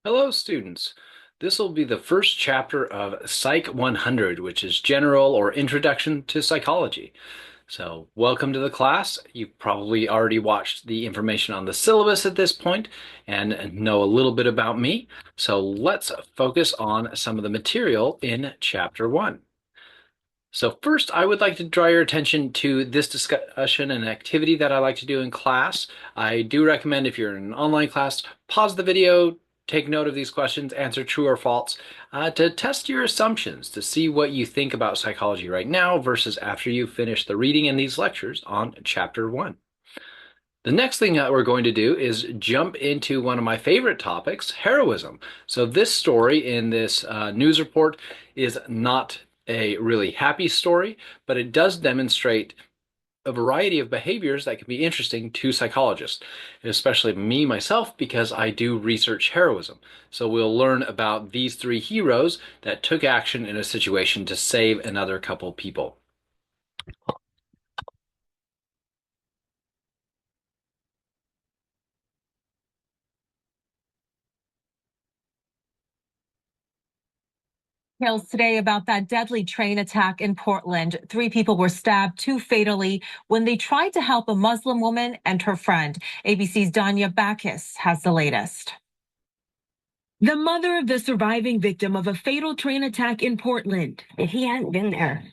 Hello, students. This will be the first chapter of Psych 100, which is General or Introduction to Psychology. So, welcome to the class. You've probably already watched the information on the syllabus at this point and know a little bit about me. So, let's focus on some of the material in Chapter 1. So first, I would like to draw your attention to this discussion and activity that I like to do in class. I do recommend if you're in an online class, pause the video, take note of these questions, answer true or false, to test your assumptions, to see what you think about psychology right now versus after you finish the reading in these lectures on Chapter 1. The next thing that we're going to do is jump into one of my favorite topics, heroism. So this story in this news report is not a really happy story, but it does demonstrate a variety of behaviors that can be interesting to psychologists, especially me, myself, because I do research heroism. So we'll learn about these three heroes that took action in a situation to save another couple people. Details today about that deadly train attack in Portland. 3 people were stabbed, 2 fatally, when they tried to help a Muslim woman and her friend. ABC's Danya Bacchus has the latest. The mother of the surviving victim of a fatal train attack in Portland. If he hadn't been there,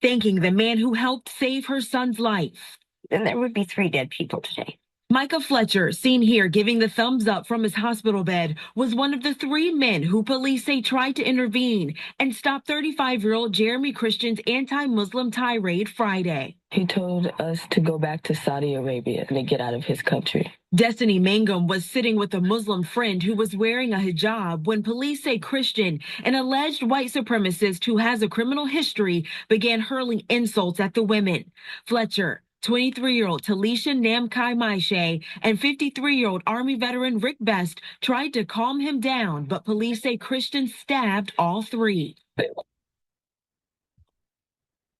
Thanking the man who helped save her son's life. then there would be 3 dead people today. Micah Fletcher, seen here giving the thumbs up from his hospital bed, was one of the 3 men who police say tried to intervene and stop 35-year-old Jeremy Christian's anti-Muslim tirade Friday. He told us to go back to Saudi Arabia and to get out of his country. Destiny Mangum was sitting with a Muslim friend who was wearing a hijab when police say Christian, an alleged white supremacist who has a criminal history, began hurling insults at the women. Fletcher, 23-year-old Talisha Namkai Maishe, and 53-year-old Army veteran Rick Best tried to calm him down, but police say Christian stabbed all 3.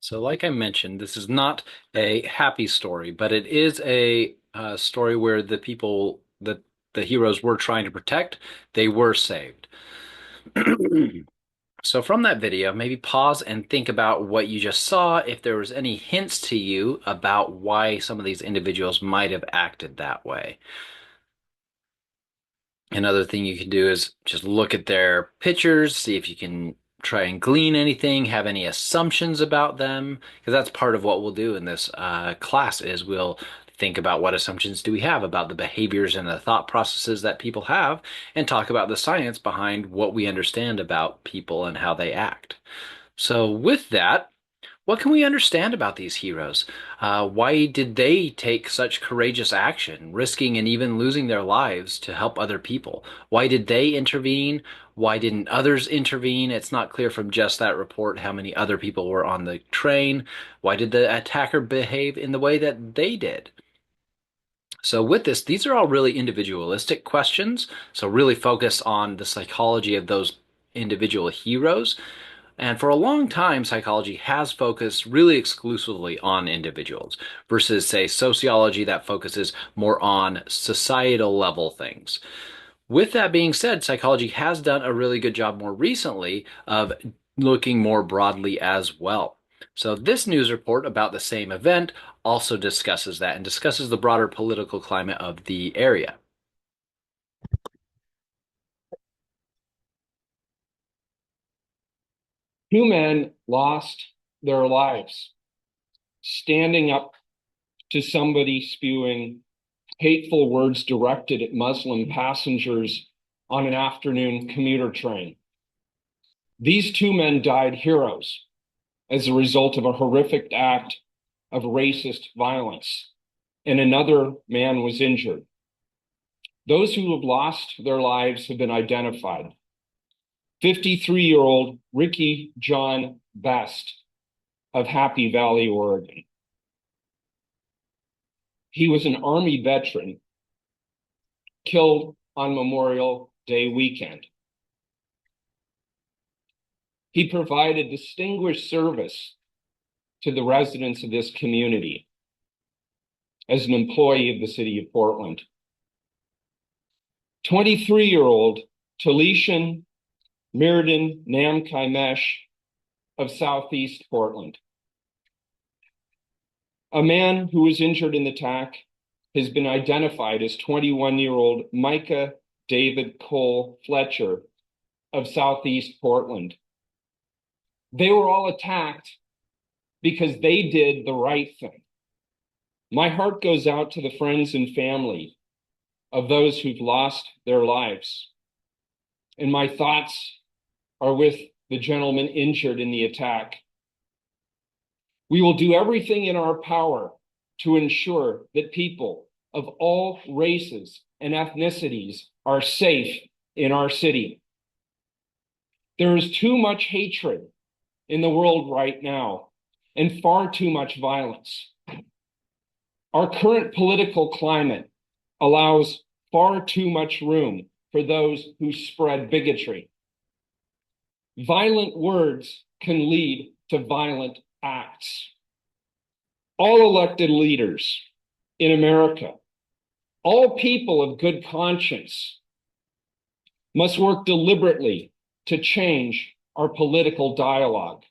So like I mentioned, this is not a happy story, but it is a story where the people that the heroes were trying to protect, they were saved. So from that video, maybe pause and think about what you just saw, if there was any hints to you about why some of these individuals might have acted that way. Another thing you can do is just look at their pictures, see if you can try and glean anything, have any assumptions about them, because that's part of what we'll do in this class is we'll think about what assumptions do we have about the behaviors and the thought processes that people have, and talk about the science behind what we understand about people and how they act. So with that, what can we understand about these heroes? Why did they take such courageous action, risking and even losing their lives to help other people? Why did they intervene? Why didn't others intervene? It's not clear from just that report how many other people were on the train. Why did the attacker behave in the way that they did? So with this, these are all really individualistic questions. So really focus on the psychology of those individual heroes. And for a long time, psychology has focused really exclusively on individuals versus, say, sociology that focuses more on societal level things. With that being said, psychology has done a really good job more recently of looking more broadly as well. So this news report about the same event also discusses that and discusses the broader political climate of the area. Two men lost their lives standing up to somebody spewing hateful words directed at Muslim passengers on an afternoon commuter train. These 2 men died heroes as a result of a horrific act of racist violence, and another man was injured. Those who have lost their lives have been identified. 53-year-old Ricky John Best of Happy Valley, Oregon. He was an Army veteran killed on Memorial Day weekend. He provided distinguished service to the residents of this community as an employee of the city of Portland. 23-year-old Talishan Mirrodin Namkaimesh of Southeast Portland. A man who was injured in the attack has been identified as 21-year-old Micah David Cole Fletcher of Southeast Portland. They were all attacked because they did the right thing. My heart goes out to the friends and family of those who've lost their lives. And my thoughts are with the gentleman injured in the attack. We will do everything in our power to ensure that people of all races and ethnicities are safe in our city. There is too much hatred in the world right now and far too much violence. Our current political climate allows far too much room for those who spread bigotry. Violent words can lead to violent acts. All elected leaders in America, all people of good conscience, must work deliberately to change our political dialogue.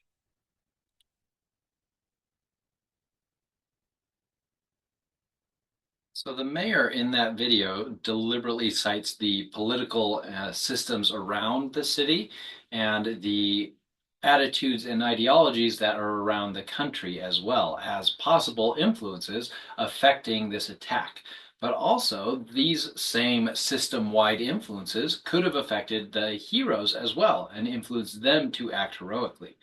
So the mayor in that video deliberately cites the political systems around the city and the attitudes and ideologies that are around the country as well as possible influences affecting this attack. But also, these same system-wide influences could have affected the heroes as well and influenced them to act heroically.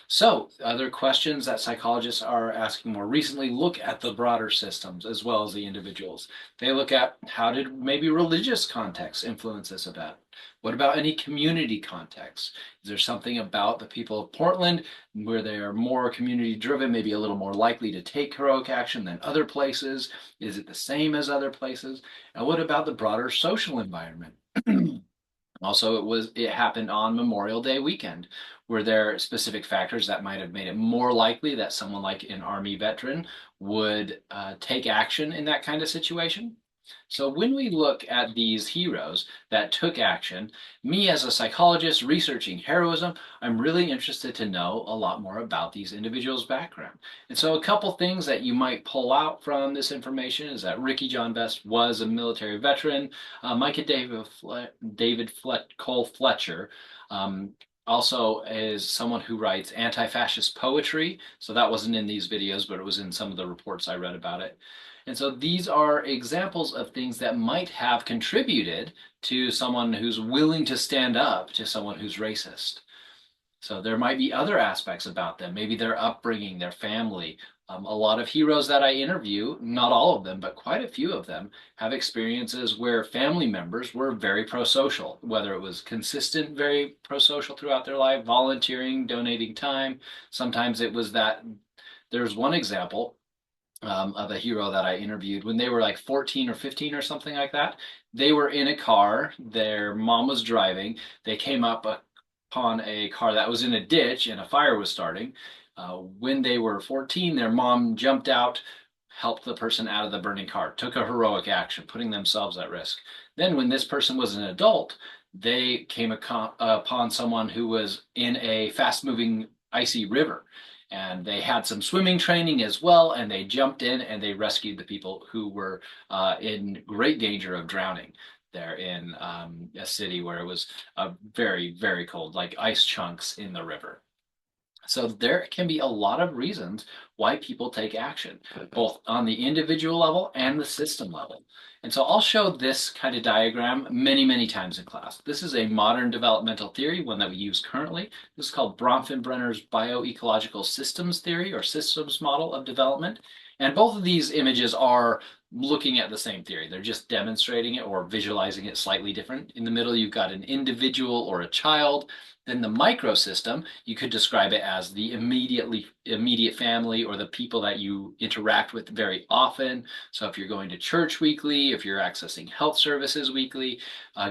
So, other questions that psychologists are asking more recently look at the broader systems as well as the individuals. They look at how did maybe religious context influence this event? What about any community context? Is there something about the people of Portland where they are more community driven, maybe a little more likely to take heroic action than other places? Is it the same as other places? And what about the broader social environment? Also, it happened on Memorial Day weekend. Were there specific factors that might have made it more likely that someone like an Army veteran would take action in that kind of situation? So when we look at these heroes that took action, me as a psychologist researching heroism, I'm really interested to know a lot more about these individuals' background. And so a couple things that you might pull out from this information is that Ricky John Best was a military veteran. Micah David Cole Fletcher also is someone who writes anti-fascist poetry. So that wasn't in these videos, but it was in some of the reports I read about it. And so these are examples of things that might have contributed to someone who's willing to stand up to someone who's racist. So there might be other aspects about them, maybe their upbringing, their family. A lot of heroes that I interview, not all of them, but quite a few of them, have experiences where family members were very pro-social, whether it was consistent, very pro-social throughout their life, volunteering, donating time. Sometimes it was that there's one example of a hero that I interviewed when they were like 14 or 15 or something like that. They were in a car, their mom was driving, they came up upon a car that was in a ditch and a fire was starting. When they were 14, their mom jumped out, helped the person out of the burning car, took a heroic action, putting themselves at risk. Then when this person was an adult, they came upon someone who was in a fast-moving icy river. And they had some swimming training as well, and they jumped in and they rescued the people who were in great danger of drowning there in a city where it was very, very cold, like ice chunks in the river. So there can be a lot of reasons why people take action, both on the individual level and the system level. And so I'll show this kind of diagram many, many times in class. This is a modern developmental theory, one that we use currently. This is called Bronfenbrenner's bioecological systems theory or systems model of development. And both of these images are looking at the same theory. They're just demonstrating it or visualizing it slightly different. In the middle, you've got an individual or a child. Then the microsystem, you could describe it as the immediate family or the people that you interact with very often. So if you're going to church weekly, if you're accessing health services weekly,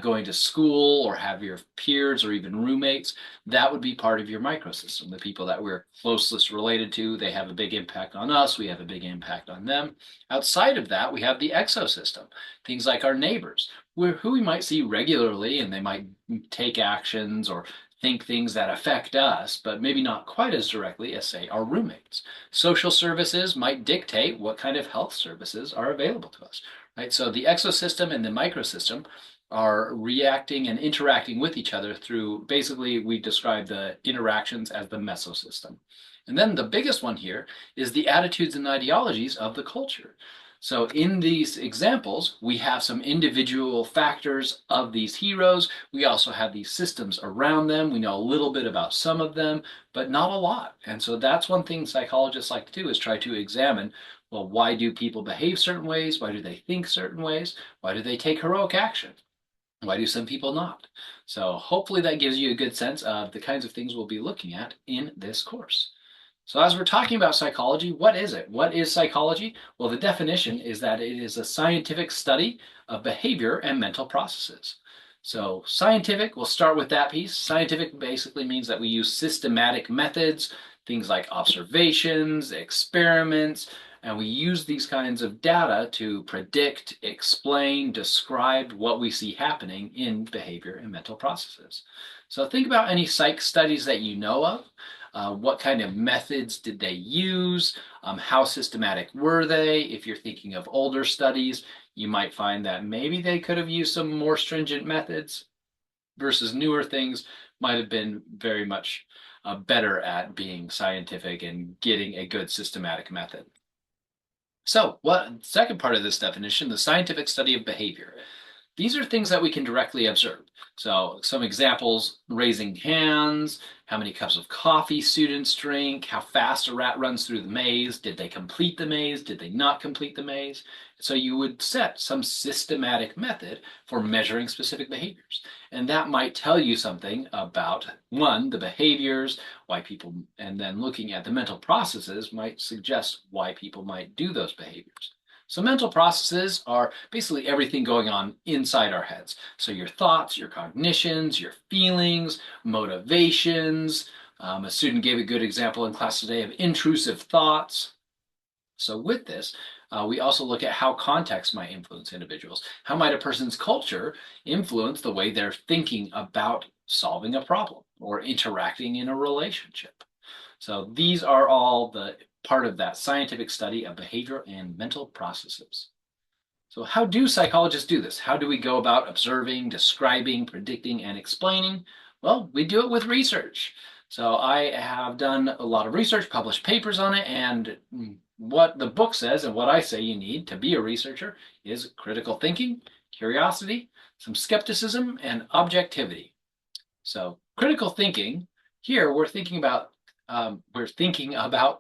going to school or have your peers or even roommates, that would be part of your microsystem. The people that we're closest related to, they have a big impact on us. We have a big impact on them. Outside of that, we have the exosystem, things like our neighbors, who we might see regularly, and they might take actions or think things that affect us, but maybe not quite as directly as, say, our roommates. Social services might dictate what kind of health services are available to us, right? So the exosystem and the microsystem are reacting and interacting with each other through, basically, we describe the interactions as the mesosystem. And then the biggest one here is the attitudes and ideologies of the culture. So in these examples, we have some individual factors of these heroes. We also have these systems around them. We know a little bit about some of them, but not a lot. And so that's one thing psychologists like to do, is try to examine, well, why do people behave certain ways? Why do they think certain ways? Why do they take heroic action? Why do some people not? So hopefully that gives you a good sense of the kinds of things we'll be looking at in this course. So as we're talking about psychology, what is it? What is psychology? Well, the definition is that it is a scientific study of behavior and mental processes. So scientific, we'll start with that piece. Scientific basically means that we use systematic methods, things like observations, experiments, and we use these kinds of data to predict, explain, describe what we see happening in behavior and mental processes. So think about any psych studies that you know of. What kind of methods did they use? How systematic were they? If you're thinking of older studies, you might find that maybe they could have used some more stringent methods versus newer things might have been very much better at being scientific and getting a good systematic method. So, second part of this definition, the scientific study of behavior. These are things that we can directly observe. So some examples: raising hands, how many cups of coffee students drink, how fast a rat runs through the maze, did they complete the maze, did they not complete the maze? So you would set some systematic method for measuring specific behaviors. And that might tell you something about, one, the behaviors, why people, and then looking at the mental processes might suggest why people might do those behaviors. So mental processes are basically everything going on inside our heads. So your thoughts, your cognitions, your feelings, motivations. A student gave a good example in class today of intrusive thoughts. So with this, we also look at how context might influence individuals. How might a person's culture influence the way they're thinking about solving a problem or interacting in a relationship? So these are all the part of that scientific study of behavior and mental processes. So how do psychologists do this? How do we go about observing, describing, predicting, and explaining? Well, we do it with research. So I have done a lot of research, published papers on it, and what the book says and what I say you need to be a researcher is critical thinking, curiosity, some skepticism, and objectivity. So critical thinking, here we're thinking about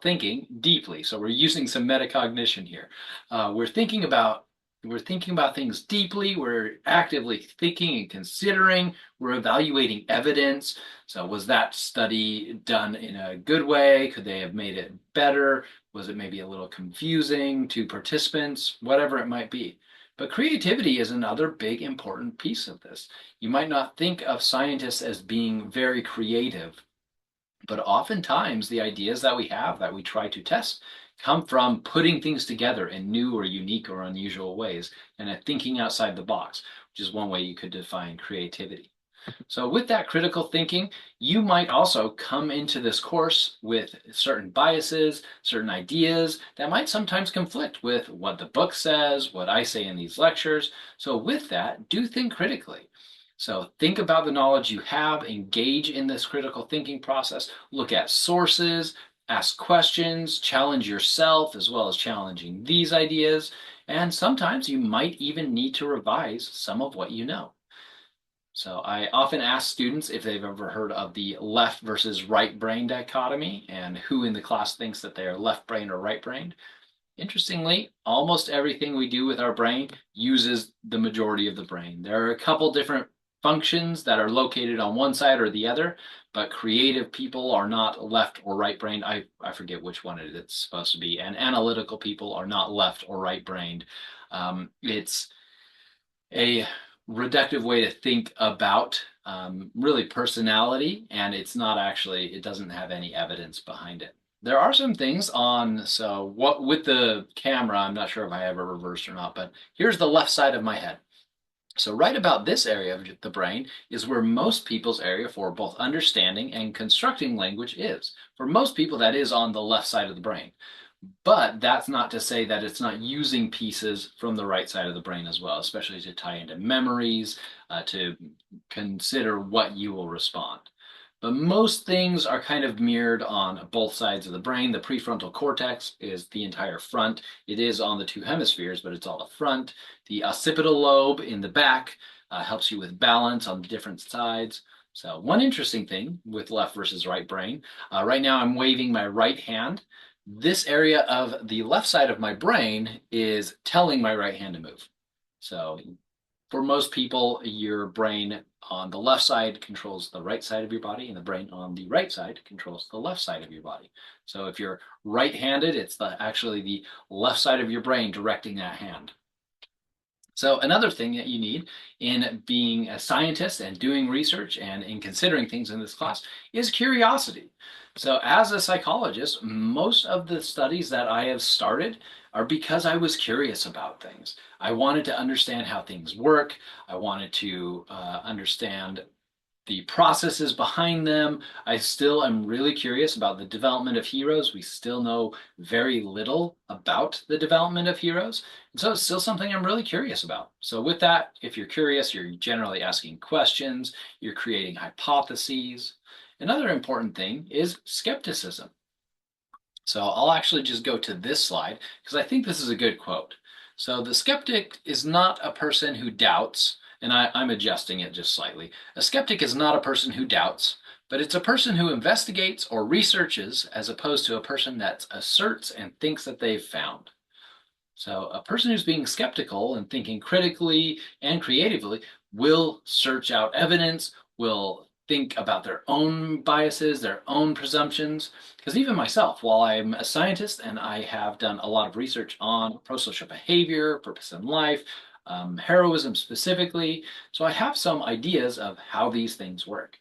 thinking deeply. So we're using some metacognition here. We're thinking about things deeply. We're actively thinking and considering. We're evaluating evidence. So was that study done in a good way? Could they have made it better? Was it maybe a little confusing to participants? Whatever it might be. But creativity is another big important piece of this. You might not think of scientists as being very creative, but oftentimes the ideas that we have that we try to test come from putting things together in new or unique or unusual ways and thinking outside the box, which is one way you could define creativity. So with that critical thinking, you might also come into this course with certain biases, certain ideas that might sometimes conflict with what the book says, what I say in these lectures. So with that, do think critically. So think about the knowledge you have, engage in this critical thinking process, look at sources, ask questions, challenge yourself as well as challenging these ideas, and sometimes you might even need to revise some of what you know. So I often ask students if they've ever heard of the left versus right brain dichotomy and who in the class thinks that they are left brain or right brained. Interestingly, almost everything we do with our brain uses the majority of the brain. There are a couple different functions that are located on one side or the other, but creative people are not left or right brained. I forget which one it's supposed to be. And analytical people are not left or right brained. It's a reductive way to think about really personality, and it's not actually, it doesn't have any evidence behind it. There are some things on, so what with the camera, I'm not sure if I have it reversed or not, but here's the left side of my head. So right about this area of the brain is where most people's area for both understanding and constructing language is. For most people, that is on the left side of the brain. But that's not to say that it's not using pieces from the right side of the brain as well, especially to tie into memories, to consider what you will respond. But most things are kind of mirrored on both sides of the brain. The prefrontal cortex is the entire front. It is on the two hemispheres, but it's all the front. The occipital lobe in the back helps you with balance on the different sides. So one interesting thing with left versus right brain, right now I'm waving my right hand. This area of the left side of my brain is telling my right hand to move. So for most people, your brain on the left side controls the right side of your body, and the brain on the right side controls the left side of your body. So if you're right-handed, it's actually the left side of your brain directing that hand. So another thing that you need in being a scientist and doing research and in considering things in this class is curiosity. So as a psychologist, most of the studies that I have started are because I was curious about things. I wanted to understand how things work. I wanted to understand the processes behind them. I still am really curious about the development of heroes. We still know very little about the development of heroes. And so it's still something I'm really curious about. So with that, if you're curious, you're generally asking questions, you're creating hypotheses. Another important thing is skepticism. So I'll actually just go to this slide because I think this is a good quote. So the skeptic is not a person who doubts, and I'm adjusting it just slightly. A skeptic is not a person who doubts, but it's a person who investigates or researches as opposed to a person that asserts and thinks that they've found. So a person who's being skeptical and thinking critically and creatively will search out evidence, will think about their own biases, their own presumptions. Because even myself, while I'm a scientist and I have done a lot of research on prosocial behavior, purpose in life, heroism specifically, so I have some ideas of how these things work.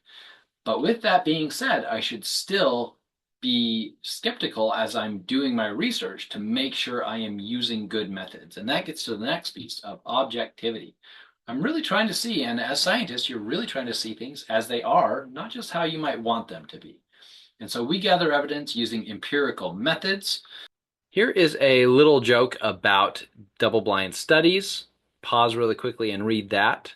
But with that being said, I should still be skeptical as I'm doing my research to make sure I am using good methods. And that gets to the next piece of objectivity. I'm really trying to see, and as scientists, you're really trying to see things as they are, not just how you might want them to be. And so we gather evidence using empirical methods. Here is a little joke about double-blind studies. Pause really quickly and read that.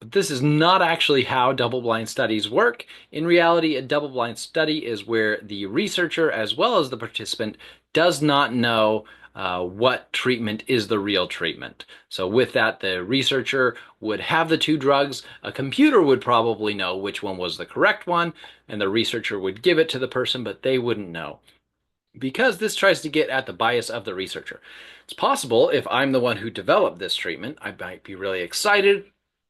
But this is not actually how double-blind studies work. In reality, a double-blind study is where the researcher as well as the participant does not know what treatment is the real treatment. So with that, the researcher would have the two drugs. A computer would probably know which one was the correct one, and the researcher would give it to the person, but they wouldn't know. Because this tries to get at the bias of the researcher. It's possible if I'm the one who developed this treatment, I might be really excited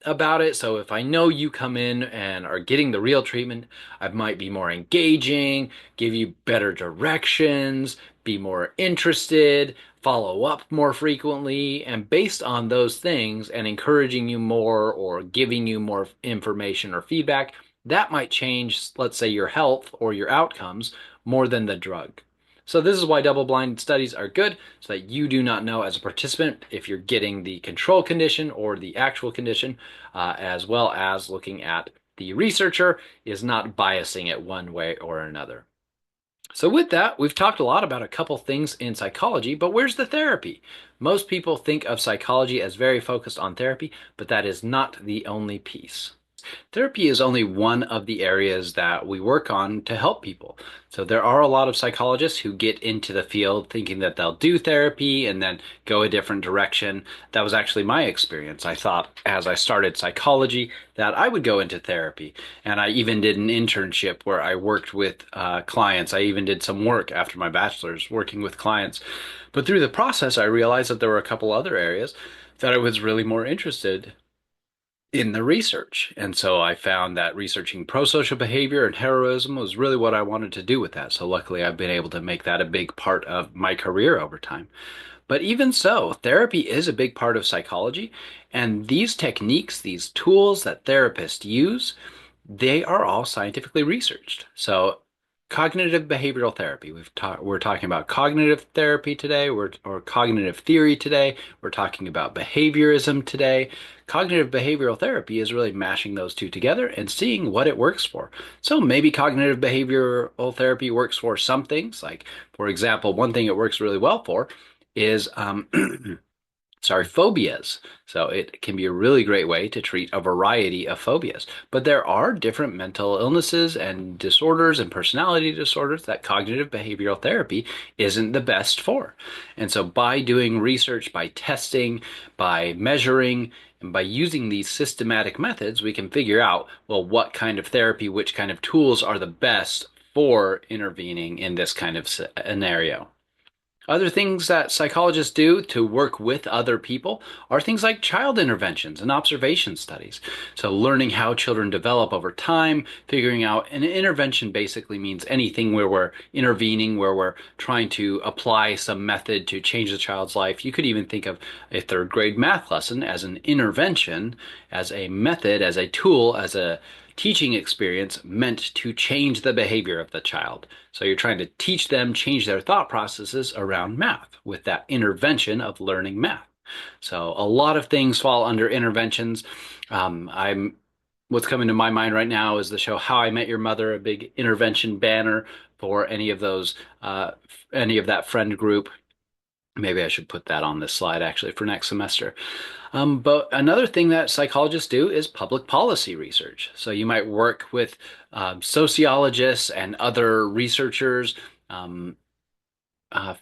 about it. So if I know you come in and are getting the real treatment, I might be more engaging, give you better directions, be more interested, follow up more frequently, and based on those things and encouraging you more or giving you more information or feedback, that might change, let's say, your health or your outcomes more than the drug. So this is why double-blind studies are good, so that you do not know as a participant if you're getting the control condition or the actual condition, as well as looking at the researcher is not biasing it one way or another. So with that, we've talked a lot about a couple things in psychology, but where's the therapy? Most people think of psychology as very focused on therapy, but that is not the only piece. Therapy is only one of the areas that we work on to help people. So there are a lot of psychologists who get into the field thinking that they'll do therapy and then go a different direction. That was actually my experience. I thought as I started psychology that I would go into therapy. And I even did an internship where I worked with clients. I even did some work after my bachelor's working with clients. But through the process, I realized that there were a couple other areas that I was really more interested in the research. And so I found that researching pro-social behavior and heroism was really what I wanted to do with that. So luckily I've been able to make that a big part of my career over time. But even so, therapy is a big part of psychology, and these techniques, these tools that therapists use, they are all scientifically researched. So, cognitive behavioral therapy. We're talking about cognitive therapy today, or cognitive theory today. We're talking about behaviorism today. Cognitive behavioral therapy is really mashing those two together and seeing what it works for. So maybe cognitive behavioral therapy works for some things, like, for example, one thing it works really well for is phobias. So it can be a really great way to treat a variety of phobias. But there are different mental illnesses and disorders and personality disorders that cognitive behavioral therapy isn't the best for. And so by doing research, by testing, by measuring, and by using these systematic methods, we can figure out, well, what kind of therapy, which kind of tools are the best for intervening in this kind of scenario. Other things that psychologists do to work with other people are things like child interventions and observation studies. So, learning how children develop over time, figuring out an intervention basically means anything where we're intervening, where we're trying to apply some method to change the child's life. You could even think of a third grade math lesson as an intervention, as a method, as a tool, as a teaching experience meant to change the behavior of the child. So you're trying to teach them, change their thought processes around math with that intervention of learning math. So a lot of things fall under interventions. I'm What's coming to my mind right now is the show How I Met Your Mother, a big intervention banner for any of that friend group. Maybe I should put that on this slide actually for next semester. But another thing that psychologists do is public policy research. So you might work with sociologists and other researchers, um, uh,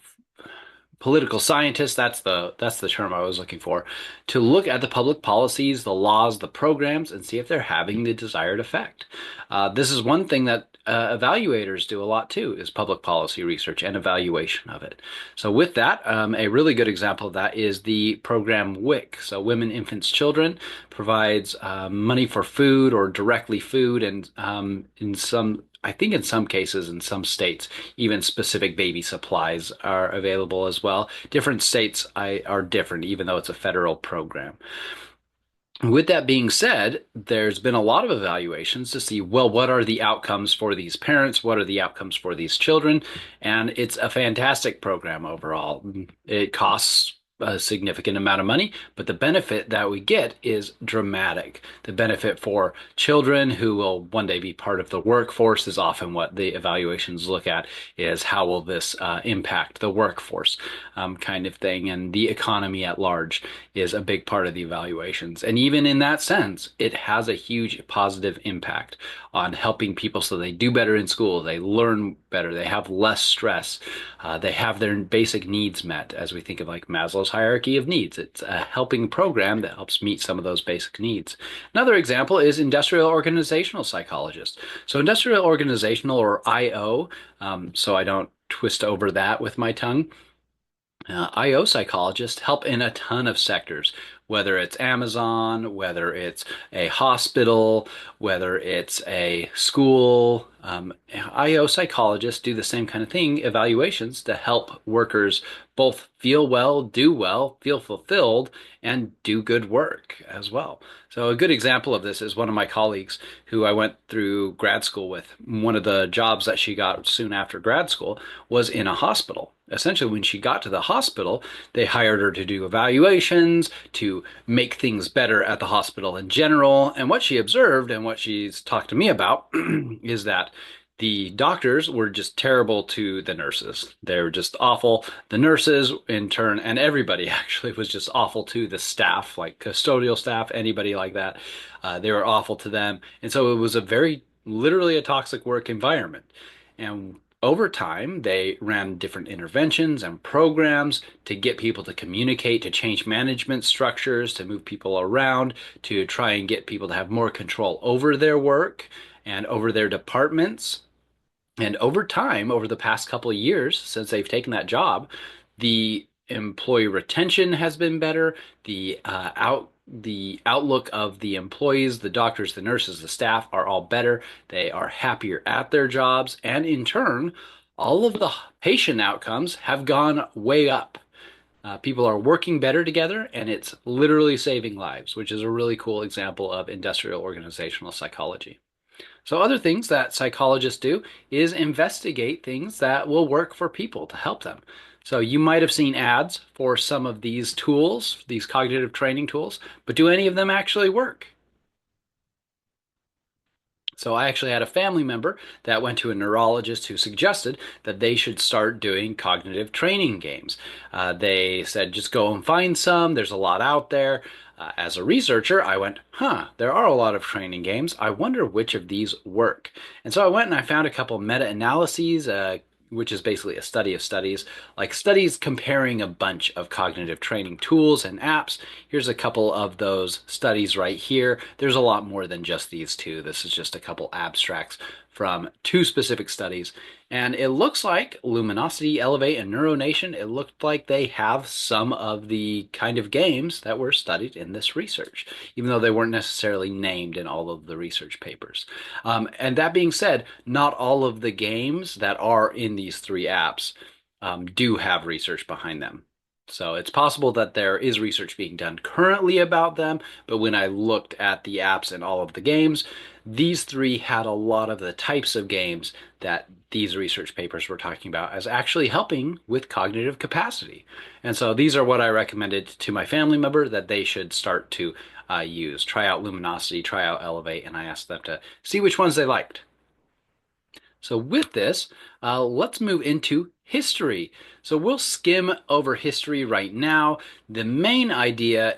political scientists, that's the term I was looking for, to look at the public policies, the laws, the programs, and see if they're having the desired effect. This is one thing that evaluators do a lot too, is public policy research and evaluation of it. So with that, a really good example of that is the program WIC. So Women, Infants, Children provides money for food or directly food, and I think in some cases, in some states, even specific baby supplies are available as well. Different states are different, even though it's a federal program. With that being said, there's been a lot of evaluations to see, well, what are the outcomes for these parents? What are the outcomes for these children? And it's a fantastic program overall. It costs a significant amount of money, but the benefit that we get is dramatic. The benefit for children who will one day be part of the workforce is often what the evaluations look at, is how will this impact the workforce, kind of thing, and the economy at large is a big part of the evaluations. And even in that sense, it has a huge positive impact on helping people so they do better in school, they learn better, they have less stress, they have their basic needs met, as we think of like Maslow's hierarchy of needs. It's a helping program that helps meet some of those basic needs. Another example is industrial organizational psychologists. So industrial organizational, or IO, so I don't twist over that with my tongue. IO psychologists help in a ton of sectors, whether it's Amazon, whether it's a hospital, whether it's a school. IO psychologists do the same kind of thing, evaluations to help workers both feel well, feel fulfilled, and do good work as well. So a good example of this is one of my colleagues who I went through grad school with. One of the jobs that she got soon after grad school was in a hospital. Essentially, when she got to the hospital, they hired her to do evaluations, to make things better at the hospital in general. And what she observed and what she's talked to me about is that the doctors were just terrible to the nurses. They were just awful. The nurses, in turn, and everybody actually was just awful to the staff, like custodial staff, anybody like that. They were awful to them. And so it was literally a toxic work environment. And over time, they ran different interventions and programs to get people to communicate, to change management structures, to move people around, to try and get people to have more control over their work and over their departments. And over time, over the past couple of years since they've taken that job, the employee retention has been better. The the outlook of the employees, the doctors, the nurses, the staff are all better. They are happier at their jobs. And in turn, all of the patient outcomes have gone way up. People are working better together, and it's literally saving lives, which is a really cool example of industrial organizational psychology. So other things that psychologists do is investigate things that will work for people to help them. So you might have seen ads for some of these tools, these cognitive training tools, but do any of them actually work? So I actually had a family member that went to a neurologist who suggested that they should start doing cognitive training games. They said, just go and find some. There's a lot out there. As a researcher, I went, there are a lot of training games. I wonder which of these work. And so I went and I found a couple meta-analyses, which is basically a study of studies, like studies comparing a bunch of cognitive training tools and apps. Here's a couple of those studies right here. There's a lot more than just these two. This is just a couple abstracts from two specific studies. And it looks like Luminosity, Elevate, and Neuronation, it looked like they have some of the kind of games that were studied in this research, even though they weren't necessarily named in all of the research papers. And that being said, not all of the games that are in these three apps do have research behind them. So it's possible that there is research being done currently about them, but when I looked at the apps and all of the games, these three had a lot of the types of games that these research papers were talking about as actually helping with cognitive capacity. And so these are what I recommended to my family member that they should start to use. Try out Luminosity, try out Elevate, and I asked them to see which ones they liked. So with this, let's move into history. So we'll skim over history right now. The main idea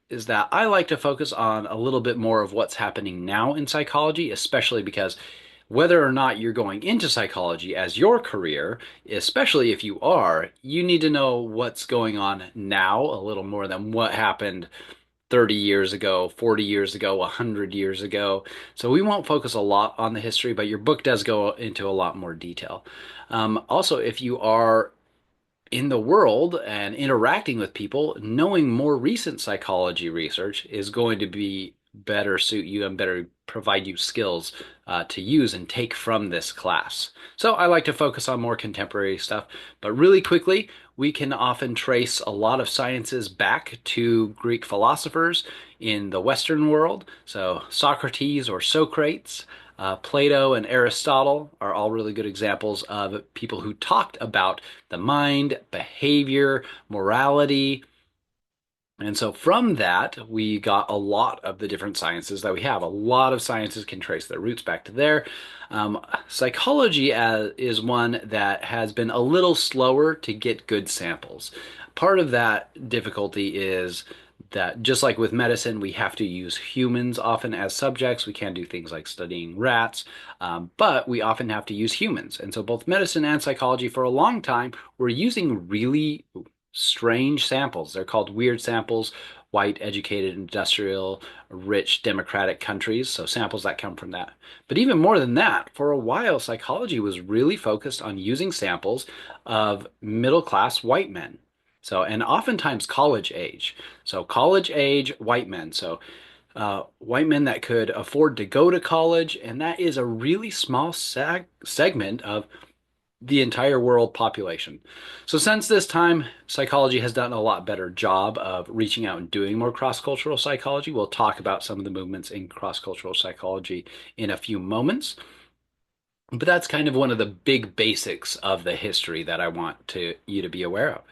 is that I like to focus on a little bit more of what's happening now in psychology, especially because whether or not you're going into psychology as your career, especially if you are, you need to know what's going on now a little more than what happened 30 years ago, 40 years ago, 100 years ago. So we won't focus a lot on the history, but your book does go into a lot more detail. Also, if you are in the world and interacting with people, knowing more recent psychology research is going to be better suit you and better provide you skills to use and take from this class. So I like to focus on more contemporary stuff, but really quickly, we can often trace a lot of sciences back to Greek philosophers in the Western world. So Socrates or Socrates, Plato and Aristotle are all really good examples of people who talked about the mind, behavior, morality. And so from that, we got a lot of the different sciences that we have. A lot of sciences can trace their roots back to there. Psychology is one that has been a little slower to get good samples. Part of that difficulty is that just like with medicine, we have to use humans often as subjects. We can't do things like studying rats, but we often have to use humans. And so both medicine and psychology for a long time were using really strange samples. They're called weird samples, white, educated, industrial, rich, democratic countries. So samples that come from that. But even more than that, for a while, psychology was really focused on using samples of middle-class white men. So, and oftentimes college age. So college age white men. So white men that could afford to go to college, and that is a really small segment of the entire world population. So since this time, psychology has done a lot better job of reaching out and doing more cross-cultural psychology. We'll talk about some of the movements in cross-cultural psychology in a few moments. But that's kind of one of the big basics of the history that I want you to be aware of.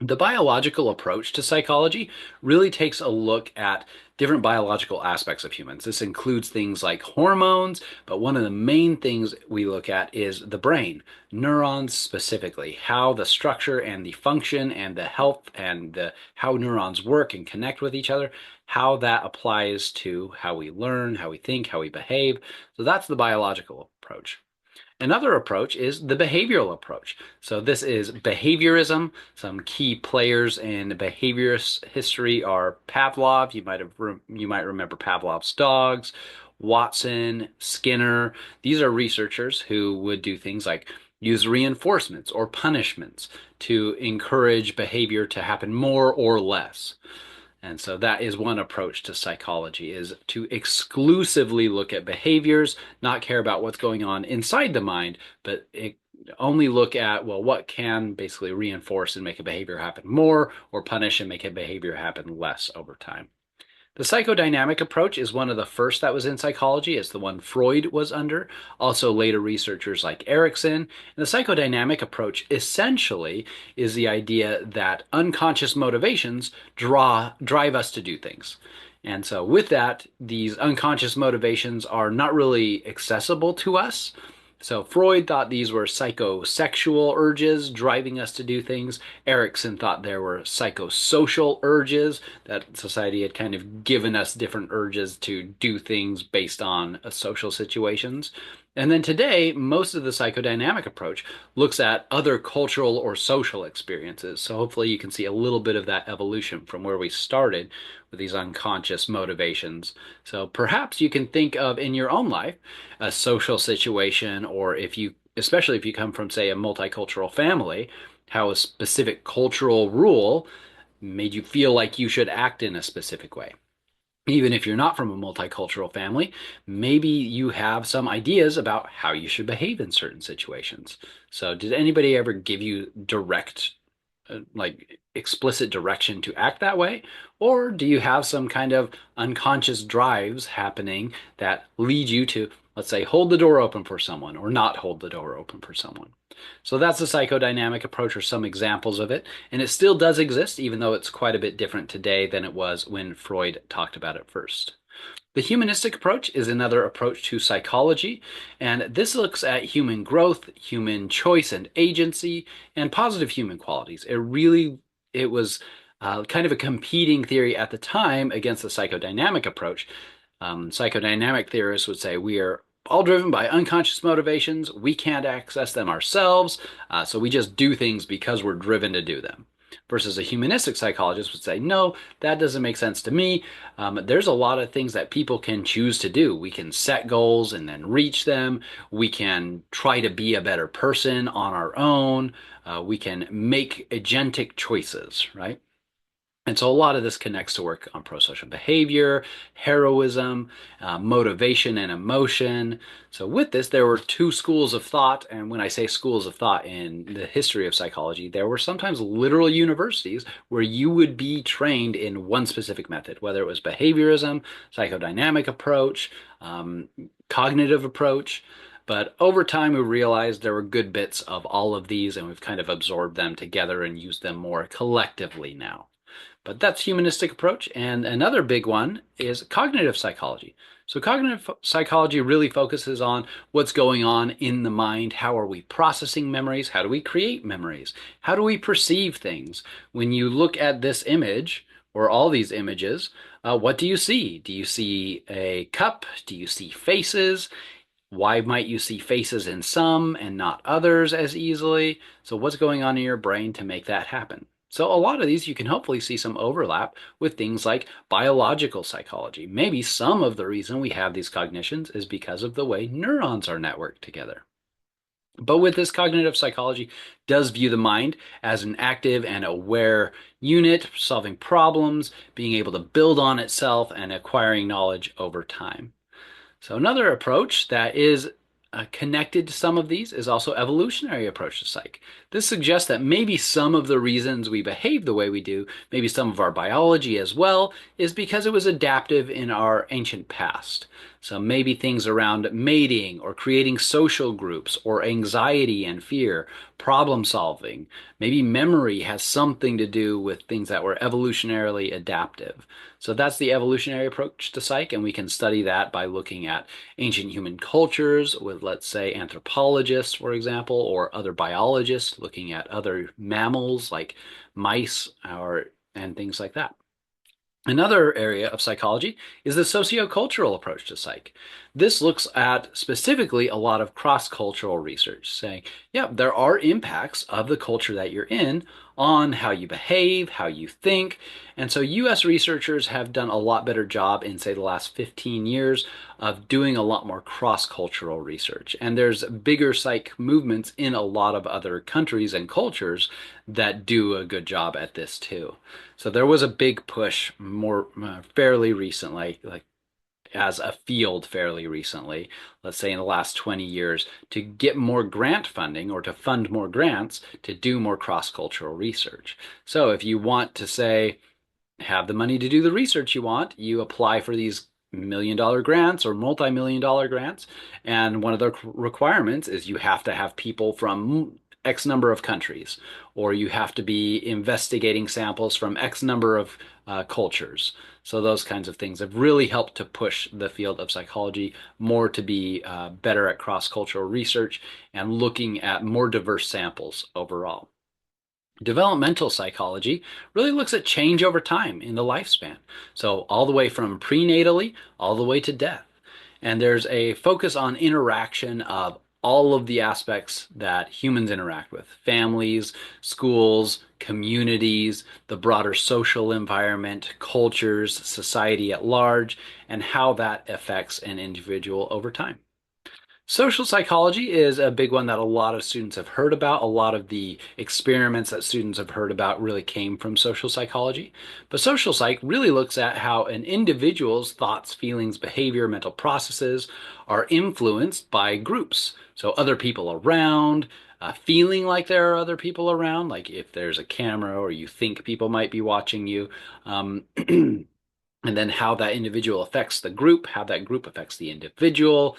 The biological approach to psychology really takes a look at different biological aspects of humans. This includes things like hormones, but one of the main things we look at is the brain, neurons specifically, how the structure and the function and the health and how neurons work and connect with each other, how that applies to how we learn, how we think, how we behave. So that's the biological approach. Another approach is the behavioral approach. So this is behaviorism. Some key players in behaviorist history are Pavlov. You might remember Pavlov's dogs, Watson, Skinner. These are researchers who would do things like use reinforcements or punishments to encourage behavior to happen more or less. And so that is one approach to psychology, is to exclusively look at behaviors, not care about what's going on inside the mind, but only look at, well, what can basically reinforce and make a behavior happen more, or punish and make a behavior happen less over time. The psychodynamic approach is one of the first that was in psychology. It's the one Freud was under. Also, later researchers like Erickson. And the psychodynamic approach essentially is the idea that unconscious motivations drive us to do things. And so, with that, these unconscious motivations are not really accessible to us. So Freud thought these were psychosexual urges driving us to do things. Erickson thought there were psychosocial urges, that society had kind of given us different urges to do things based on social situations. And then today, most of the psychodynamic approach looks at other cultural or social experiences. So hopefully you can see a little bit of that evolution from where we started with these unconscious motivations. So perhaps you can think of in your own life a social situation, or especially if you come from, say, a multicultural family, how a specific cultural rule made you feel like you should act in a specific way. Even if you're not from a multicultural family, maybe you have some ideas about how you should behave in certain situations. So, did anybody ever give you direct, like explicit direction to act that way? Or do you have some kind of unconscious drives happening that lead you to, let's say, hold the door open for someone or not hold the door open for someone? So that's the psychodynamic approach, or some examples of it. And it still does exist, even though it's quite a bit different today than it was when Freud talked about it first. The humanistic approach is another approach to psychology, and this looks at human growth, human choice and agency, and positive human qualities. It was kind of a competing theory at the time against the psychodynamic approach. Psychodynamic theorists would say we are all driven by unconscious motivations. We can't access them ourselves, so we just do things because we're driven to do them. Versus a humanistic psychologist would say, no, that doesn't make sense to me. There's a lot of things that people can choose to do. We can set goals and then reach them. We can try to be a better person on our own. We can make agentic choices, right? And so a lot of this connects to work on prosocial behavior, heroism, motivation, and emotion. So with this, there were two schools of thought. And when I say schools of thought in the history of psychology, there were sometimes literal universities where you would be trained in one specific method, whether it was behaviorism, psychodynamic approach, cognitive approach. But over time, we realized there were good bits of all of these, and we've kind of absorbed them together and used them more collectively now. But that's humanistic approach. And another big one is cognitive psychology. So cognitive psychology really focuses on what's going on in the mind. How are we processing memories? How do we create memories? How do we perceive things? When you look at this image, or all these images, what do you see? Do you see a cup? Do you see faces? Why might you see faces in some and not others as easily? So what's going on in your brain to make that happen? So a lot of these you can hopefully see some overlap with things like biological psychology. Maybe some of the reason we have these cognitions is because of the way neurons are networked together. But with this, cognitive psychology does view the mind as an active and aware unit, solving problems, being able to build on itself, and acquiring knowledge over time. So another approach that is connected to some of these is also evolutionary approach to psych. This suggests that maybe some of the reasons we behave the way we do, maybe some of our biology as well, is because it was adaptive in our ancient past. So maybe things around mating or creating social groups, or anxiety and fear, problem solving. Maybe memory has something to do with things that were evolutionarily adaptive. So that's the evolutionary approach to psych, and we can study that by looking at ancient human cultures with, let's say, anthropologists, for example, or other biologists looking at other mammals like mice and things like that. Another area of psychology is the sociocultural approach to psych. This looks at specifically a lot of cross-cultural research saying, yeah, there are impacts of the culture that you're in on how you behave, how you think. And so US researchers have done a lot better job in, say, the last 15 years of doing a lot more cross-cultural research. And there's bigger psych movements in a lot of other countries and cultures that do a good job at this too. So there was a big push more fairly recently, like as a field fairly recently, let's say in the last 20 years, to get more grant funding or to fund more grants to do more cross-cultural research. So if you want to say, have the money to do the research you want, you apply for these $1 million grants or multi-million-dollar grants. And one of the requirements is you have to have people from X number of countries, or you have to be investigating samples from X number of cultures. So those kinds of things have really helped to push the field of psychology more to be better at cross-cultural research and looking at more diverse samples overall. Developmental psychology really looks at change over time in the lifespan. So all the way from prenatally all the way to death. And there's a focus on interaction of all of the aspects that humans interact with: families, schools, communities, the broader social environment, cultures, society at large, and how that affects an individual over time. Social psychology is a big one that a lot of students have heard about. A lot of the experiments that students have heard about really came from social psychology. But social psych really looks at how an individual's thoughts, feelings, behavior, mental processes are influenced by groups. So other people around, feeling like there are other people around, like if there's a camera or you think people might be watching you. And then how that individual affects the group, how that group affects the individual.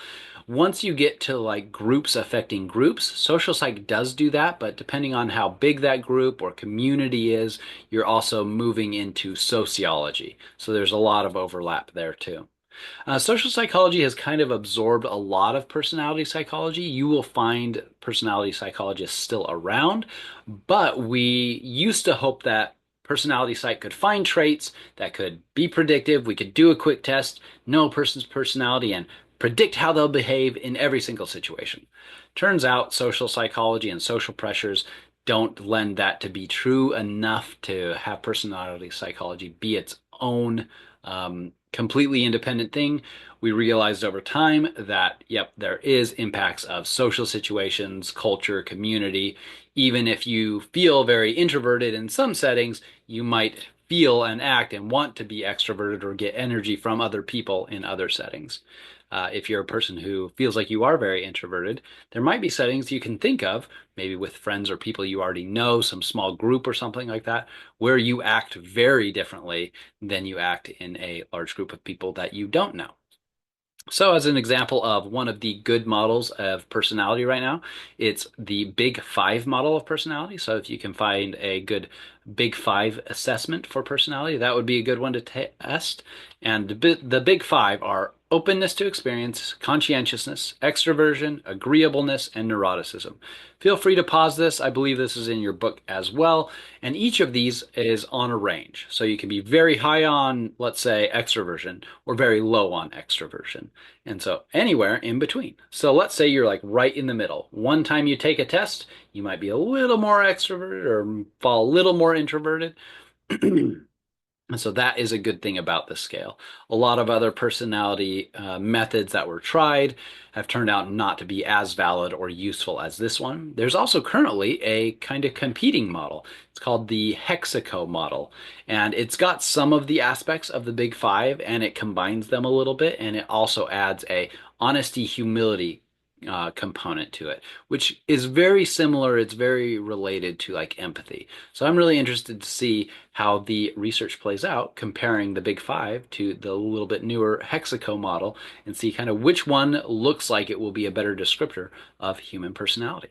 Once you get to like groups affecting groups, social psych does do that, but depending on how big that group or community is, you're also moving into sociology. So there's a lot of overlap there too. Social psychology has kind of absorbed a lot of personality psychology. You will find personality psychologists still around, but we used to hope that personality psych could find traits that could be predictive. We could do a quick test, know a person's personality, and predict how they'll behave in every single situation. Turns out social psychology and social pressures don't lend that to be true enough to have personality psychology be its own completely independent thing. We realized over time that, yep, there is impacts of social situations, culture, community. Even if you feel very introverted in some settings, you might feel and act and want to be extroverted or get energy from other people in other settings. If you're a person who feels like you are very introverted, there might be settings you can think of, maybe with friends or people you already know, some small group or something like that, where you act very differently than you act in a large group of people that you don't know. So as an example of one of the good models of personality right now, it's the Big Five model of personality. So if you can find a good Big Five assessment for personality, that would be a good one to test. And the Big Five are openness to experience, conscientiousness, extroversion, agreeableness, and neuroticism. Feel free to pause this. I believe this is in your book as well. And each of these is on a range. So you can be very high on, let's say, extroversion or very low on extroversion. And so anywhere in between. So let's say you're like right in the middle. One time you take a test, you might be a little more extroverted or fall a little more introverted. And so that is a good thing about this scale. A lot of other personality methods that were tried have turned out not to be as valid or useful as this one. There's also currently a kind of competing model. It's called the Hexaco model. And it's got some of the aspects of the Big Five, and it combines them a little bit, and it also adds a honesty, humility component to it, which is very similar. It's very related to like empathy. So I'm really interested to see how the research plays out, comparing the Big Five to the little bit newer Hexaco model, and see kind of which one looks like it will be a better descriptor of human personality.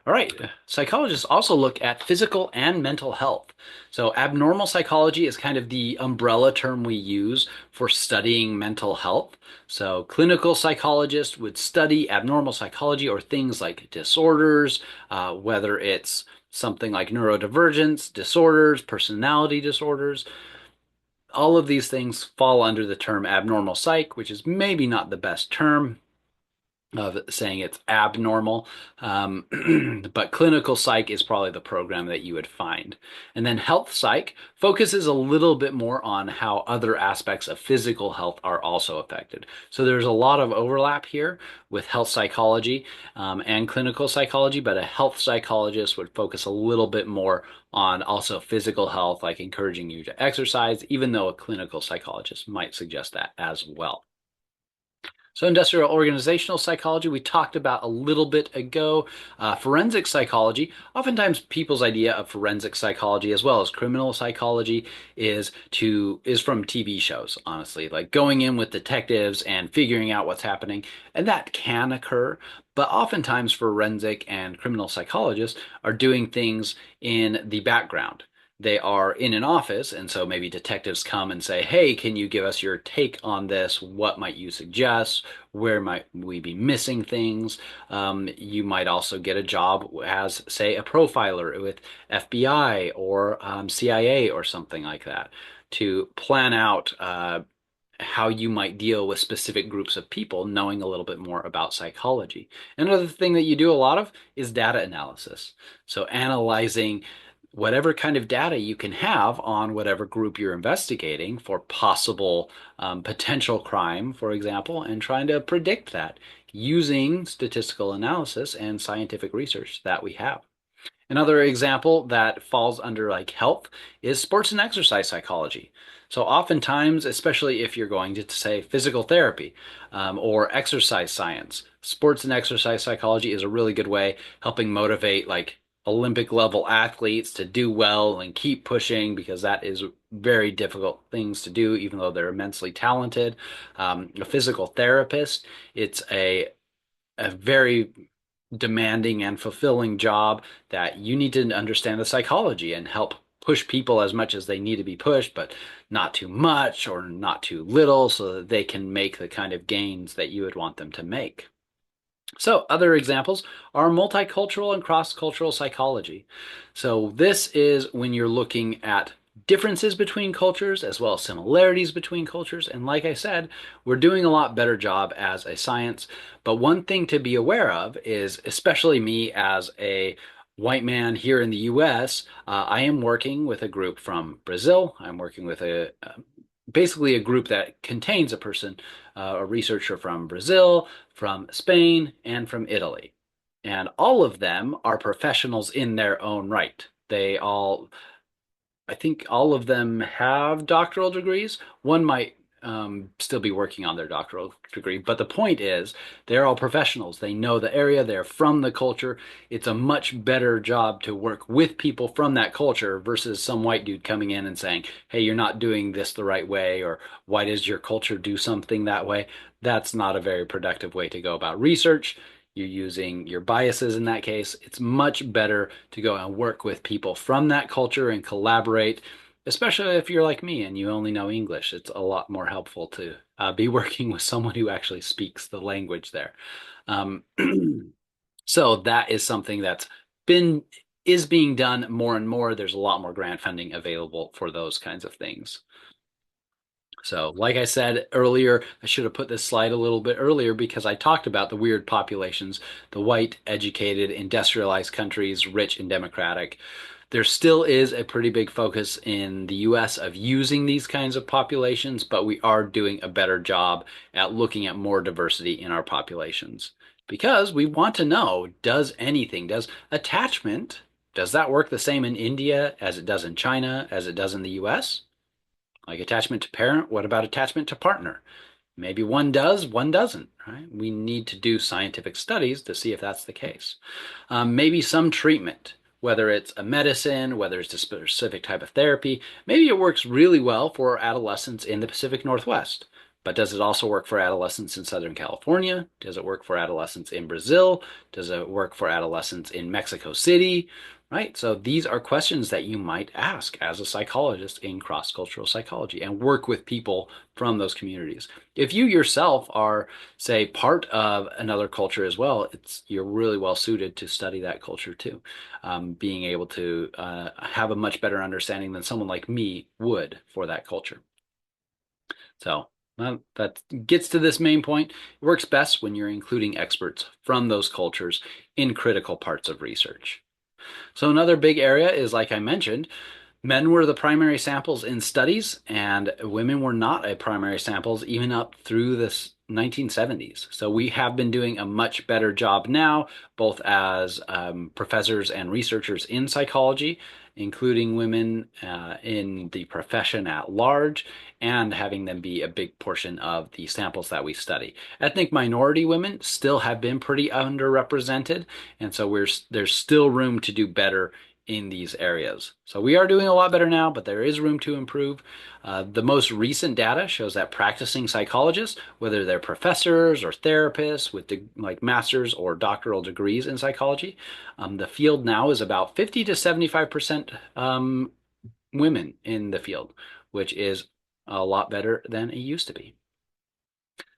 All right, psychologists also look at physical and mental health. So abnormal psychology is kind of the umbrella term we use for studying mental health. So clinical psychologists would study abnormal psychology or things like disorders, whether it's something like neurodivergence disorders, personality disorders. all of these things fall under the term abnormal psych, which is maybe not the best term of saying it's abnormal. But clinical psych is probably the program that you would find. And then health psych focuses a little bit more on how other aspects of physical health are also affected. So there's a lot of overlap here with health psychology and clinical psychology, but a health psychologist would focus a little bit more on also physical health, like encouraging you to exercise, even though a clinical psychologist might suggest that as well. So industrial organizational psychology, we talked about a little bit ago. Forensic psychology, oftentimes people's idea of forensic psychology as well as criminal psychology is from TV shows, honestly, like going in with detectives and figuring out what's happening. And that can occur, but oftentimes forensic and criminal psychologists are doing things in the background. They are in an office, and so maybe detectives come and say, hey, can you give us your take on this? What might you suggest? Where might we be missing things? You might also get a job as, say, a profiler with FBI or CIA or something like that to plan out how you might deal with specific groups of people, knowing a little bit more about psychology. Another thing that you do a lot of is data analysis. So analyzing whatever kind of data you can have on whatever group you're investigating for possible potential crime, for example, and trying to predict that using statistical analysis and scientific research that we have. Another example that falls under like health is sports and exercise psychology. So oftentimes, especially if you're going to say physical therapy or exercise science, sports and exercise psychology is a really good way helping motivate like Olympic level athletes to do well and keep pushing because that is very difficult things to do, even though they're immensely talented. A physical therapist, it's a very demanding and fulfilling job that you need to understand the psychology and help push people as much as they need to be pushed, but not too much or not too little so that they can make the kind of gains that you would want them to make. So other examples are multicultural and cross-cultural psychology. So this is when you're looking at differences between cultures as well as similarities between cultures. And like I said, we're doing a lot better job as a science. But one thing to be aware of is, especially me as a white man here in the US, I am working with a group from Brazil. I'm working with basically a group that contains a person, a researcher from Brazil, from Spain, and from Italy. And all of them are professionals in their own right. I think all of them have doctoral degrees. One might still be working on their doctoral degree, but the point is they're all professionals. They know the area, they're from the culture. It's a much better job to work with people from that culture versus some white dude coming in and saying, hey, you're not doing this the right way, or why does your culture do something that way? That's not a very productive way to go about research. You're using your biases in that case. It's much better to go and work with people from that culture and collaborate, especially if you're like me and you only know English. It's a lot more helpful to be working with someone who actually speaks the language there. Um, so that is something that's been is being done more and more. There's a lot more grant funding available for those kinds of things. So, like I said earlier, I should have put this slide a little bit earlier because I talked about the weird populations, the white, educated, industrialized countries, rich and democratic. There still is a pretty big focus in the US of using these kinds of populations, but we are doing a better job at looking at more diversity in our populations. Because we want to know, does attachment, does that work the same in India as it does in China, as it does in the US? Like attachment to parent, what about attachment to partner? Maybe one does, one doesn't, right? We need to do scientific studies to see if that's the case. Maybe some treatment, whether it's a medicine, whether it's a specific type of therapy, maybe it works really well for adolescents in the Pacific Northwest. But does it also work for adolescents in Southern California? Does it work for adolescents in Brazil? Does it work for adolescents in Mexico City? Right? So these are questions that you might ask as a psychologist in cross-cultural psychology and work with people from those communities. If you yourself are, say, part of another culture as well, you're really well suited to study that culture too, being able to have a much better understanding than someone like me would for that culture. So that gets to this main point. It works best when you're including experts from those cultures in critical parts of research. So another big area is, like I mentioned, men were the primary samples in studies, and women were not a primary samples even up through the 1970s. So we have been doing a much better job now, both as professors and researchers in psychology, including women in the profession at large, and having them be a big portion of the samples that we study. Ethnic minority women still have been pretty underrepresented, and so there's still room to do better in these areas. So we are doing a lot better now, but there is room to improve. The most recent data shows that practicing psychologists, whether they're professors or therapists with like master's or doctoral degrees in psychology, the field now is about 50 to 75% women in the field, which is a lot better than it used to be.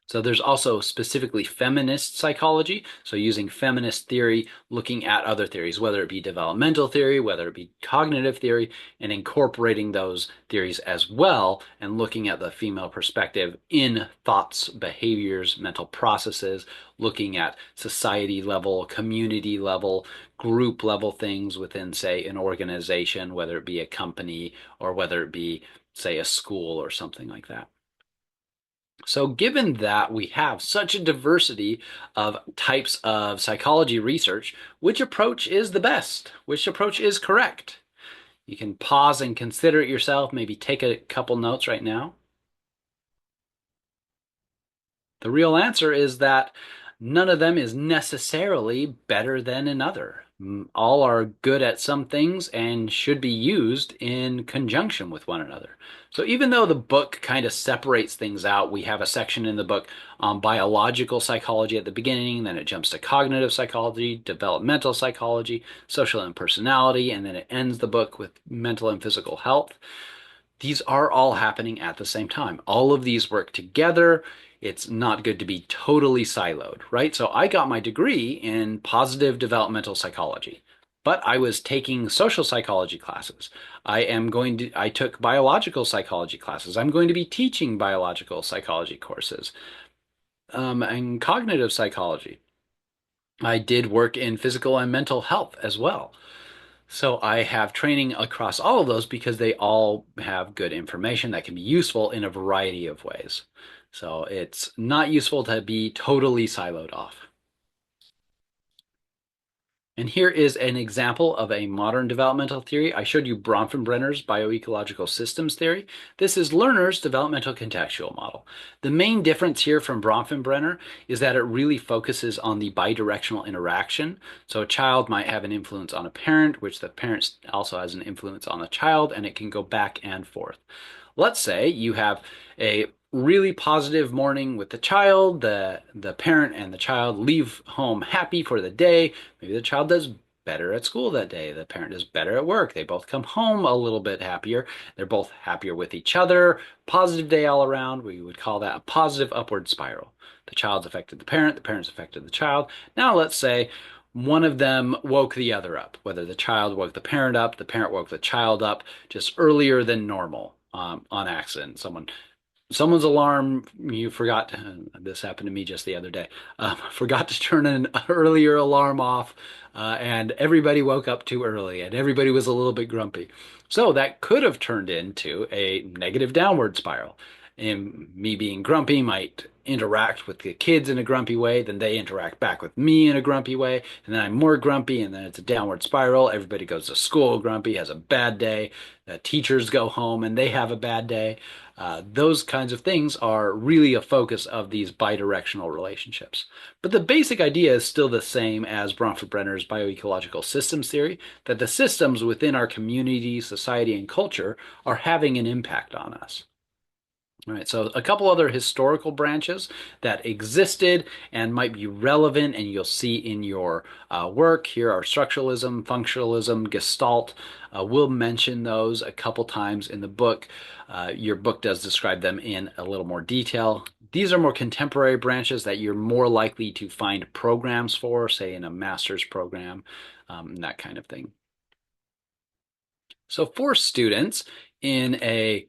So there's also specifically feminist psychology. So using feminist theory, looking at other theories, whether it be developmental theory, whether it be cognitive theory, and incorporating those theories as well, and looking at the female perspective in thoughts, behaviors, mental processes, looking at society level, community level, group level things within, say, an organization, whether it be a company or whether it be, say, a school or something like that. So given that we have such a diversity of types of psychology research, which approach is the best? Which approach is correct? You can pause and consider it yourself, maybe take a couple notes right now. The real answer is that none of them is necessarily better than another. All are good at some things and should be used in conjunction with one another. So even though the book kind of separates things out, we have a section in the book on biological psychology at the beginning, then it jumps to cognitive psychology, developmental psychology, social and personality, and then it ends the book with mental and physical health. These are all happening at the same time. All of these work together. It's not good to be totally siloed, right? So I got my degree in positive developmental psychology, but I was taking social psychology classes. I took biological psychology classes. I'm going to be teaching biological psychology courses, and cognitive psychology. I did work in physical and mental health as well. So I have training across all of those because they all have good information that can be useful in a variety of ways. So it's not useful to be totally siloed off. And here is an example of a modern developmental theory. I showed you Bronfenbrenner's bioecological systems theory. This is Lerner's developmental contextual model. The main difference here from Bronfenbrenner is that it really focuses on the bidirectional interaction. So a child might have an influence on a parent, which the parent also has an influence on the child, and it can go back and forth. Let's say you have a really positive morning with the child, the parent and the child leave home happy for the day. Maybe the child does better at school that day. The parent does better at work. They both come home a little bit happier. They're both happier with each other. Positive day all around. We would call that a positive upward spiral. The child's affected the parent's affected the child. Now let's say one of them woke the other up, whether the child woke the parent woke the child up just earlier than normal, on accident. Someone's alarm, you forgot, this happened to me just the other day, forgot to turn an earlier alarm off, and everybody woke up too early and everybody was a little bit grumpy. So that could have turned into a negative downward spiral. And me being grumpy might interact with the kids in a grumpy way, then they interact back with me in a grumpy way, and then I'm more grumpy, and then it's a downward spiral. Everybody goes to school grumpy, has a bad day. The teachers go home and they have a bad day. Those kinds of things are really a focus of these bidirectional relationships. But the basic idea is still the same as Bronfenbrenner's bioecological systems theory, that the systems within our community, society, and culture are having an impact on us. All right, so a couple other historical branches that existed and might be relevant, and you'll see in your work here are structuralism, functionalism, Gestalt. We'll mention those a couple times in the book. Your book does describe them in a little more detail. These are more contemporary branches that you're more likely to find programs for, say in a master's program, that kind of thing. So for students in a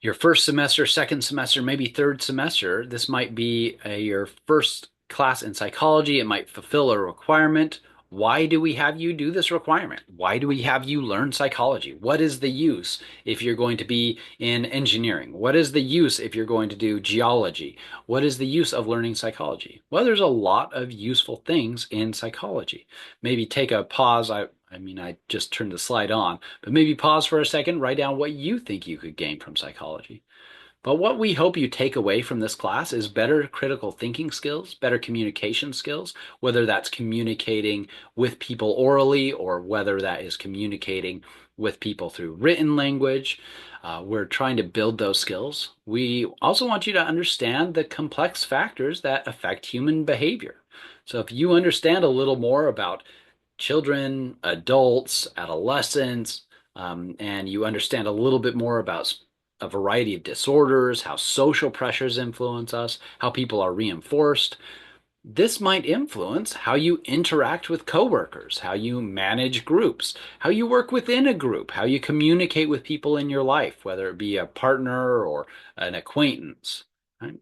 your first semester, second semester, maybe third semester, this might be your first class in psychology. It might fulfill a requirement. Why do we have you do this requirement? Why do we have you learn psychology? What is the use if you're going to be in engineering? What is the use if you're going to do geology? What is the use of learning psychology? Well, there's a lot of useful things in psychology. Maybe take a pause. I just turned the slide on, but maybe pause for a second, write down what you think you could gain from psychology. But what we hope you take away from this class is better critical thinking skills, better communication skills, whether that's communicating with people orally or whether that is communicating with people through written language. We're trying to build those skills. We also want you to understand the complex factors that affect human behavior. So if you understand a little more about children, adults, adolescents, and you understand a little bit more about a variety of disorders, how social pressures influence us, how people are reinforced. This might influence how you interact with coworkers, how you manage groups, how you work within a group, how you communicate with people in your life, whether it be a partner or an acquaintance. Right?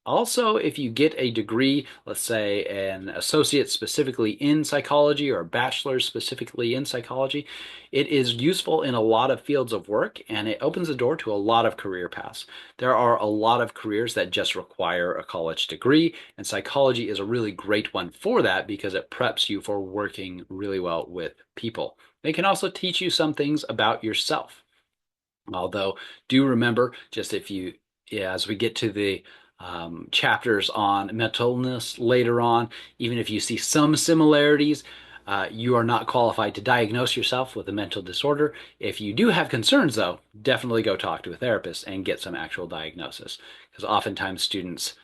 Also, if you get a degree, let's say an associate specifically in psychology or a bachelor's specifically in psychology, it is useful in a lot of fields of work and it opens the door to a lot of career paths. There are a lot of careers that just require a college degree, and psychology is a really great one for that because it preps you for working really well with people. They can also teach you some things about yourself. Although, do remember, just if you, yeah, as we get to the chapters on mental illness later on, even if you see some similarities, you are not qualified to diagnose yourself with a mental disorder. If you do have concerns, though, definitely go talk to a therapist and get some actual diagnosis. Because oftentimes students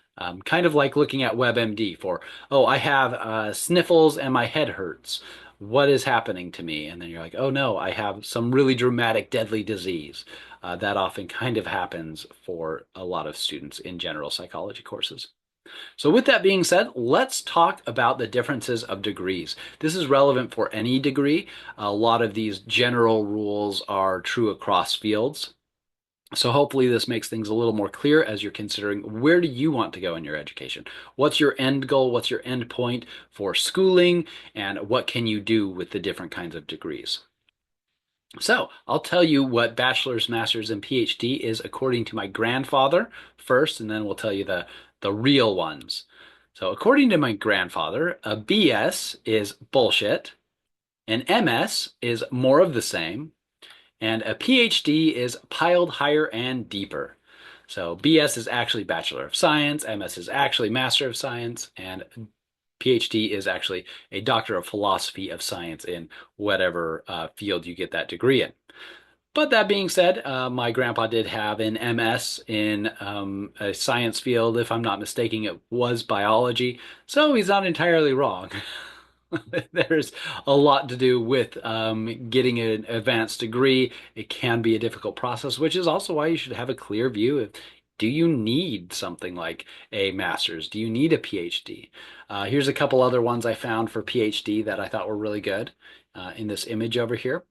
kind of like looking at WebMD for, oh, I have sniffles and my head hurts. What is happening to me? And then you're like, oh no, I have some really dramatic, deadly disease. That often kind of happens for a lot of students in general psychology courses. So with that being said, let's talk about the differences of degrees. This is relevant for any degree. A lot of these general rules are true across fields. So hopefully this makes things a little more clear as you're considering where do you want to go in your education? What's your end goal? What's your end point for schooling? And what can you do with the different kinds of degrees? So I'll tell you what bachelor's, master's, and PhD is according to my grandfather first, and then we'll tell you the real ones. So according to my grandfather, a BS is bullshit, an MS is more of the same, and a PhD is piled higher and deeper. So BS is actually Bachelor of Science, MS is actually Master of Science, and PhD is actually a Doctor of Philosophy of Science in whatever field you get that degree in. But that being said, my grandpa did have an MS in a science field. If I'm not mistaken, it was biology. So he's not entirely wrong. There's a lot to do with getting an advanced degree. It can be a difficult process, which is also why you should have a clear view of, do you need something like a master's? Do you need a PhD? Here's a couple other ones I found for PhD that I thought were really good in this image over here.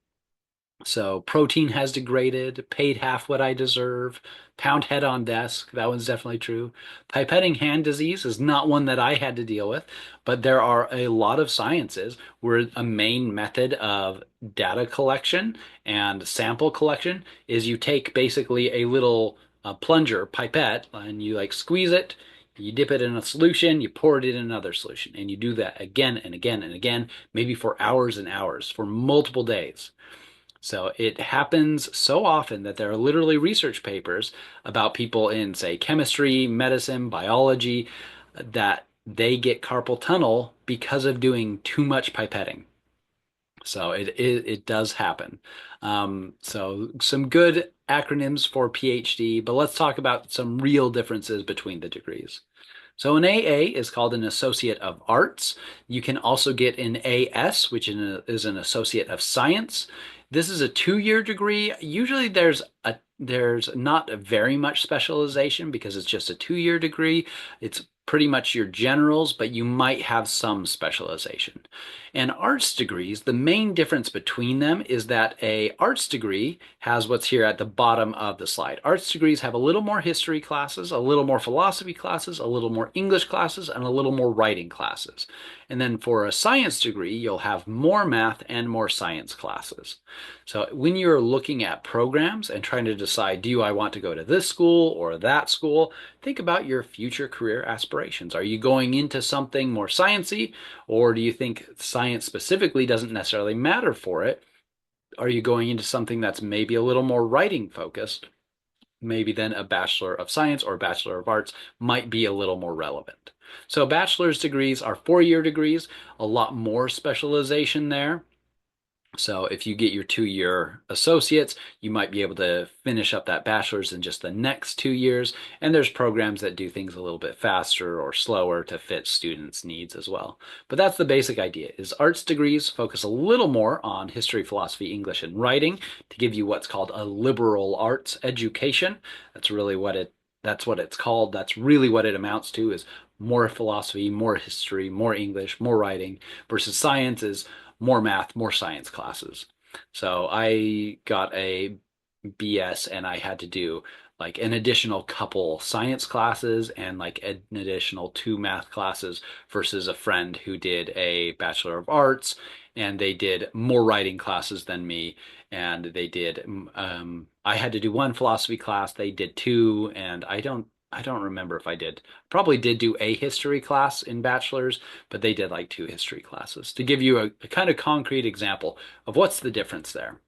So protein has degraded, paid half what I deserve, pound head on desk. That one's definitely true. Pipetting hand disease is not one that I had to deal with, but there are a lot of sciences where a main method of data collection and sample collection is you take basically a little plunger pipette and you like squeeze it, you dip it in a solution, you pour it in another solution, and you do that again and again and again, maybe for hours and hours, for multiple days. So it happens so often that there are literally research papers about people in, say, chemistry, medicine, biology, that they get carpal tunnel because of doing too much pipetting. So it does happen. So some good acronyms for PhD, but let's talk about some real differences between the degrees. So an AA is called an Associate of Arts. You can also get an AS, which is an Associate of Science. This is a 2-year degree. Usually there's not very much specialization because it's just a 2-year degree. It's pretty much your generals, but you might have some specialization. And arts degrees, the main difference between them is that a arts degree has what's here at the bottom of the slide. Arts degrees have a little more history classes, a little more philosophy classes, a little more English classes, and a little more writing classes. And then for a science degree, you'll have more math and more science classes. So when you're looking at programs and trying to decide, do I want to go to this school or that school, think about your future career aspirations. Are you going into something more sciencey, or do you think science specifically doesn't necessarily matter for it? Are you going into something that's maybe a little more writing focused? Maybe then a Bachelor of Science or a Bachelor of Arts might be a little more relevant. So bachelor's degrees are 4-year degrees, a lot more specialization there. So if you get your 2-year associates, you might be able to finish up that bachelor's in just the next 2 years. And there's programs that do things a little bit faster or slower to fit students' needs as well. But that's the basic idea, is arts degrees focus a little more on history, philosophy, English, and writing to give you what's called a liberal arts education. That's really that's what it's called. That's really what it amounts to, is more philosophy, more history, more English, more writing, versus science is more math, more science classes. So I got a BS and I had to do like an additional couple science classes and like an additional 2 math classes versus a friend who did a Bachelor of Arts and they did more writing classes than me. And they did, I had to do 1 philosophy class, they did 2, and I don't remember if I did. Probably did do a history class in bachelor's, but they did like 2 history classes to give you a kind of concrete example of what's the difference there.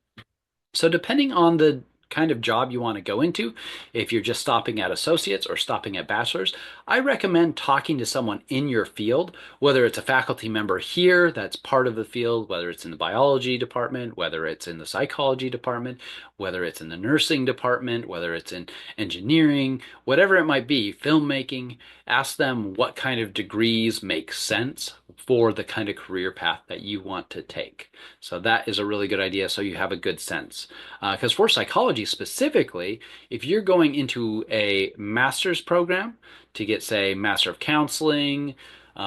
So depending on the kind of job you want to go into, if you're just stopping at associates or stopping at bachelor's, I recommend talking to someone in your field, whether it's a faculty member here that's part of the field, whether it's in the biology department, whether it's in the psychology department, whether it's in the nursing department, whether it's in engineering, whatever it might be, filmmaking. Ask them what kind of degrees make sense for the kind of career path that you want to take. So that is a really good idea, so you have a good sense. Because for psychology specifically, if you're going into a master's program to get, say, Master of Counseling,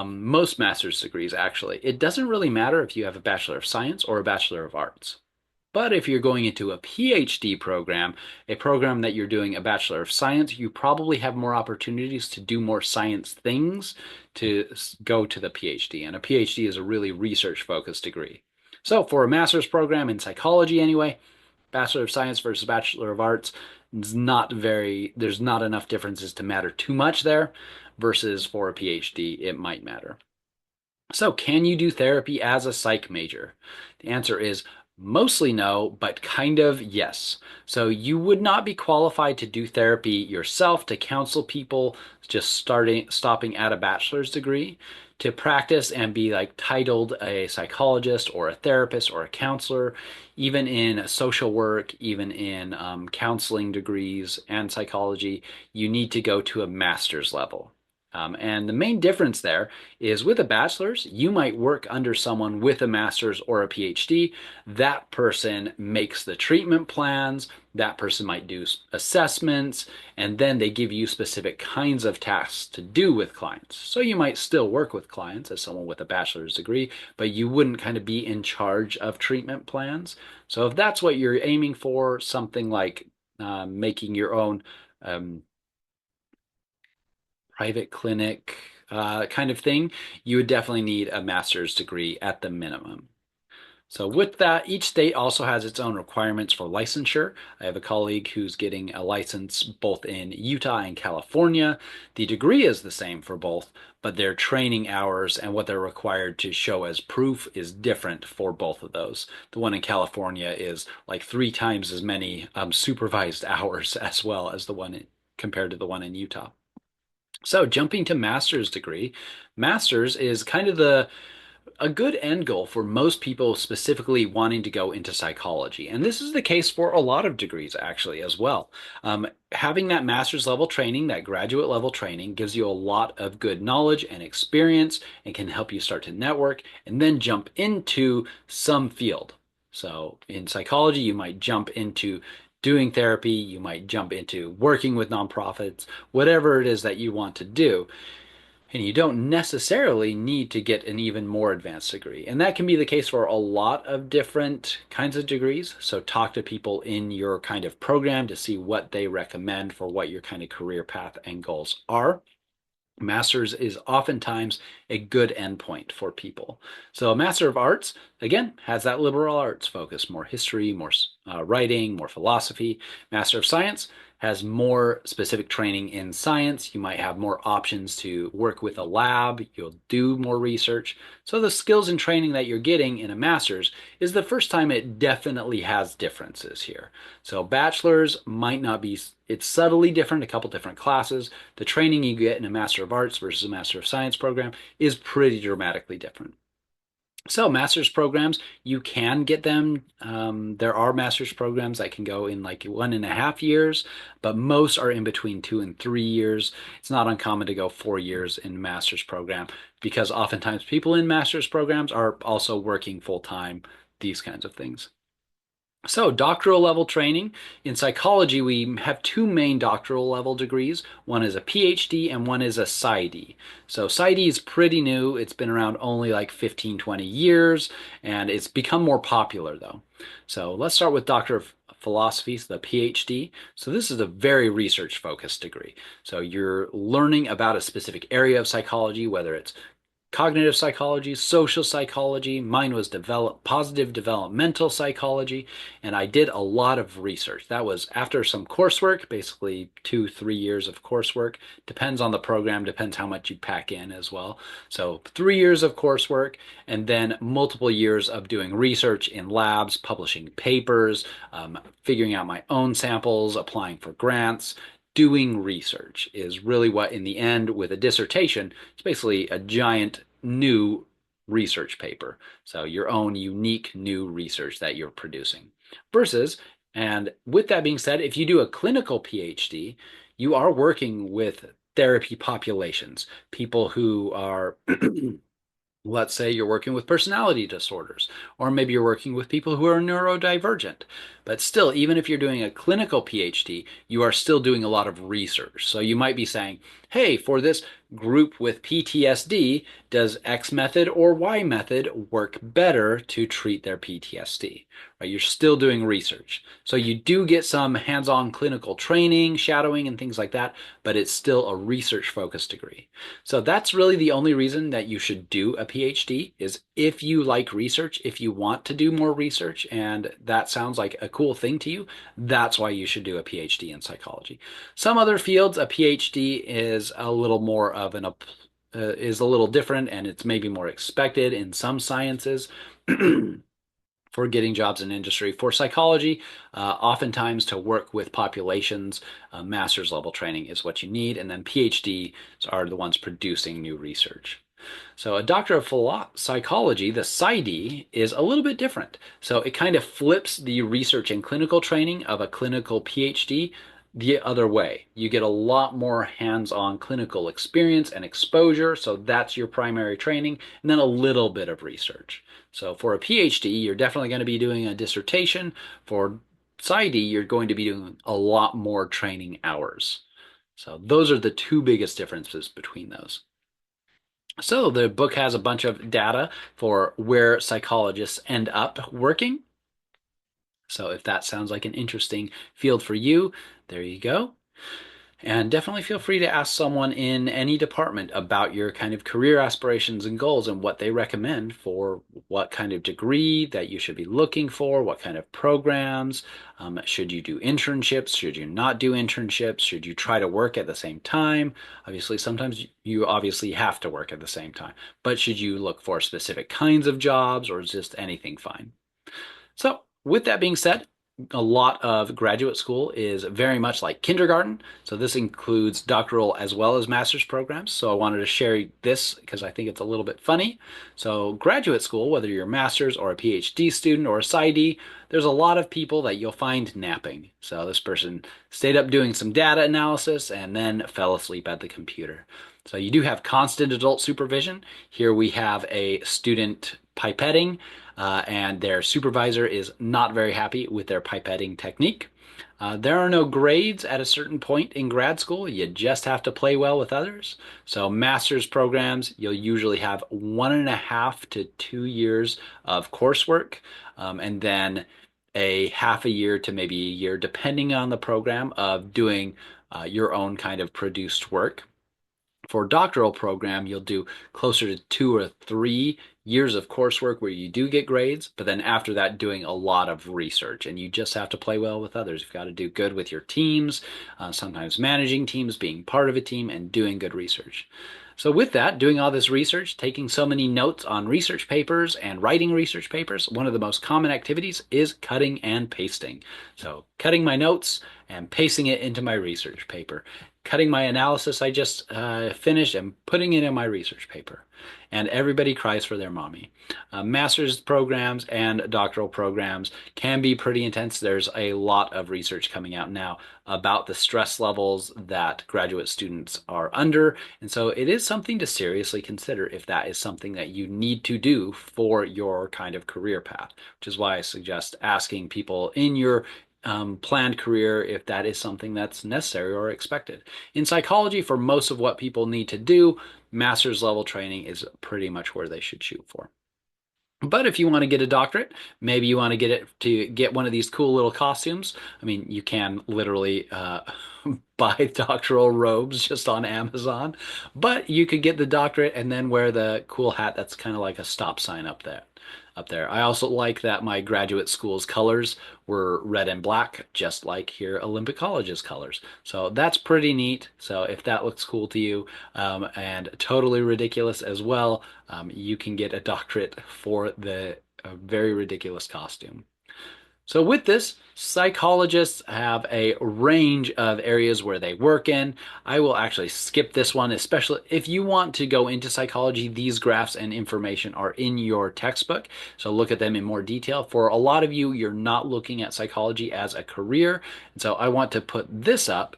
most master's degrees actually, it doesn't really matter if you have a Bachelor of Science or a Bachelor of Arts. But if you're going into a PhD program, a program that you're doing a Bachelor of Science, you probably have more opportunities to do more science things to go to the PhD. And a PhD is a really research-focused degree. So for a master's program in psychology anyway, Bachelor of Science versus Bachelor of Arts, there's not enough differences to matter too much there, versus for a PhD, it might matter. So can you do therapy as a psych major? The answer is mostly no, but kind of yes. So you would not be qualified to do therapy yourself, to counsel people just stopping at a bachelor's degree. To practice and be like titled a psychologist or a therapist or a counselor, even in social work, even in counseling degrees and psychology, you need to go to a master's level. And the main difference there is with a bachelor's, you might work under someone with a master's or a PhD. That person makes the treatment plans, that person might do assessments, and then they give you specific kinds of tasks to do with clients. So you might still work with clients as someone with a bachelor's degree, but you wouldn't kind of be in charge of treatment plans. So if that's what you're aiming for, something like making your own private clinic kind of thing, you would definitely need a master's degree at the minimum. So with that, each state also has its own requirements for licensure. I have a colleague who's getting a license both in Utah and California. The degree is the same for both, but their training hours and what they're required to show as proof is different for both of those. The one in California is like 3 times as many supervised hours as well as compared to the one in Utah. So jumping to master's degree, master's is kind of a good end goal for most people specifically wanting to go into psychology. And this is the case for a lot of degrees actually as well. Having that master's level training, that graduate level training, gives you a lot of good knowledge and experience and can help you start to network and then jump into some field. So in psychology, you might jump into doing therapy, you might jump into working with nonprofits, whatever it is that you want to do. And you don't necessarily need to get an even more advanced degree. And that can be the case for a lot of different kinds of degrees. So talk to people in your kind of program to see what they recommend for what your kind of career path and goals are. Master's is oftentimes a good endpoint for people. So a Master of Arts, again, has that liberal arts focus, more history, more writing, more philosophy. Master of Science has more specific training in science. You might have more options to work with a lab. You'll do more research. So the skills and training that you're getting in a master's is the first time it definitely has differences here. So bachelor's might not be, it's subtly different, a couple different classes. The training you get in a Master of Arts versus a Master of Science program is pretty dramatically different. So master's programs, you can get them. There are master's programs that can go in like 1.5 years, but most are in between 2 and 3 years. It's not uncommon to go 4 years in a master's program because oftentimes people in master's programs are also working full time, these kinds of things. So doctoral level training. In psychology, we have two main doctoral level degrees. One is a PhD and one is a PsyD. So PsyD is pretty new. It's been around only like 15, 20 years, and it's become more popular though. So let's start with Doctor of Philosophy, so the PhD. So this is a very research focused degree. So you're learning about a specific area of psychology, whether it's cognitive psychology, social psychology. Mine was positive developmental psychology, and I did a lot of research. That was after some coursework, basically 2, 3 years of coursework. Depends on the program, depends how much you pack in as well. So 3 years of coursework, and then multiple years of doing research in labs, publishing papers, figuring out my own samples, applying for grants. Doing research is really what, in the end, with a dissertation, it's basically a giant new research paper. So your own unique new research that you're producing. Versus, and with that being said, if you do a clinical PhD, you are working with therapy populations, people who are let's say you're working with personality disorders, or maybe you're working with people who are neurodivergent. But still, even if you're doing a clinical PhD, you are still doing a lot of research. So you might be saying, hey, for this group with PTSD, does X method or Y method work better to treat their PTSD? Right? You're still doing research. So you do get some hands-on clinical training, shadowing, and things like that, but it's still a research-focused degree. So that's really the only reason that you should do a PhD is if you like research, if you want to do more research, and that sounds like a cool thing to you, that's why you should do a PhD in psychology. Some other fields, a PhD is a little more of is a little different, and it's maybe more expected in some sciences. For getting jobs in industry. For psychology, oftentimes to work with populations, master's level training is what you need, and then PhDs are the ones producing new research. So a doctor of psychology, the PsyD, is a little bit different. So it kind of flips the research and clinical training of a clinical PhD the other way. You get a lot more hands-on clinical experience and exposure, so that's your primary training, and then a little bit of research. So for a PhD, you're definitely going to be doing a dissertation. For PsyD, you're going to be doing a lot more training hours. So those are the two biggest differences between those. So the book has a bunch of data for where psychologists end up working. So if that sounds like an interesting field for you, there you go. And definitely feel free to ask someone in any department about your kind of career aspirations and goals and what they recommend for what kind of degree that you should be looking for, what kind of programs. Should you do internships? Should you not do internships? Should you try to work at the same time? Obviously, sometimes you obviously have to work at the same time, but should you look for specific kinds of jobs or is just anything fine? So with that being said, a lot of graduate school is very much like kindergarten. So this includes doctoral as well as master's programs. So I wanted to share this because I think it's a little bit funny. So graduate school, whether you're a master's or a PhD student or a PsyD, there's a lot of people that you'll find napping. So this person stayed up doing some data analysis and then fell asleep at the computer. So you do have constant adult supervision. Here we have a student pipetting and their supervisor is not very happy with their pipetting technique. There are no grades at a certain point in grad school. You just have to play well with others. So master's programs, you'll usually have 1.5 to 2 years of coursework, and then a half a year to maybe a year, depending on the program, of doing your own kind of produced work. For doctoral program, you'll do closer to 2 or 3 years of coursework where you do get grades, but then after that, doing a lot of research. And you just have to play well with others. You've got to do good with your teams, sometimes managing teams, being part of a team, and doing good research. So with that, doing all this research, taking so many notes on research papers and writing research papers, one of the most common activities is cutting and pasting. So cutting my notes and pasting it into my research paper. Cutting my analysis I just finished and putting it in my research paper. And everybody cries for their mommy. Master's programs and doctoral programs can be pretty intense. There's a lot of research coming out now about the stress levels that graduate students are under. And so it is something to seriously consider if that is something that you need to do for your kind of career path, which is why I suggest asking people in your planned career if that is something that's necessary or expected. In psychology, for most of what people need to do, master's level training is pretty much where they should shoot for. But if you want to get a doctorate, maybe you want to get it to get one of these cool little costumes. I mean, you can literally buy doctoral robes just on Amazon, but you could get the doctorate and then wear the cool hat that's kind of like a stop sign up there. Up there. I also like that my graduate school's colors were red and black, just like here Olympic College's colors. So that's pretty neat. So if that looks cool to you, and totally ridiculous as well, you can get a doctorate for the very ridiculous costume. So with this, psychologists have a range of areas where they work in. I will actually skip this one, especially if you want to go into psychology. These graphs and information are in your textbook, so look at them in more detail. For a lot of you, you're not looking at psychology as a career, and so I want to put this up.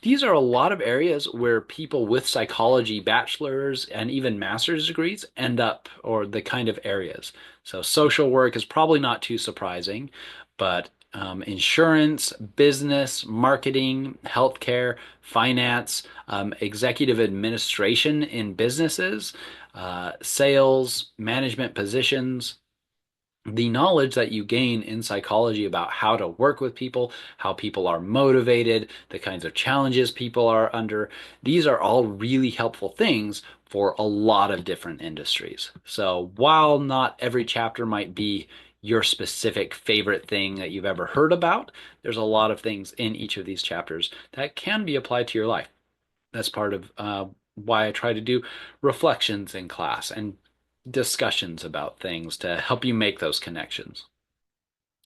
These are a lot of areas where people with psychology bachelor's and even master's degrees end up, or the kind of areas. So social work is probably not too surprising, but insurance, business, marketing, healthcare, finance, executive administration in businesses, sales, management positions, the knowledge that you gain in psychology about how to work with people, how people are motivated, the kinds of challenges people are under, these are all really helpful things for a lot of different industries. So while not every chapter might be your specific favorite thing that you've ever heard about, there's a lot of things in each of these chapters that can be applied to your life. That's part of why I try to do reflections in class and discussions about things to help you make those connections.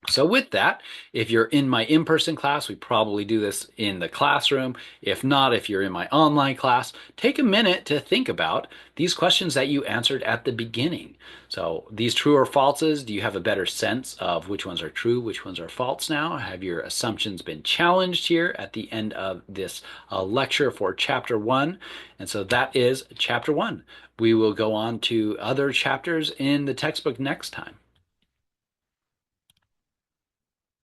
So with that, if you're in my in-person class, we probably do this in the classroom. If not, if you're in my online class, take a minute to think about these questions that you answered at the beginning. So these true or falses, do you have a better sense of which ones are true, which ones are false now? Have your assumptions been challenged here at the end of this lecture for chapter 1? And so that is chapter 1. We will go on to other chapters in the textbook next time.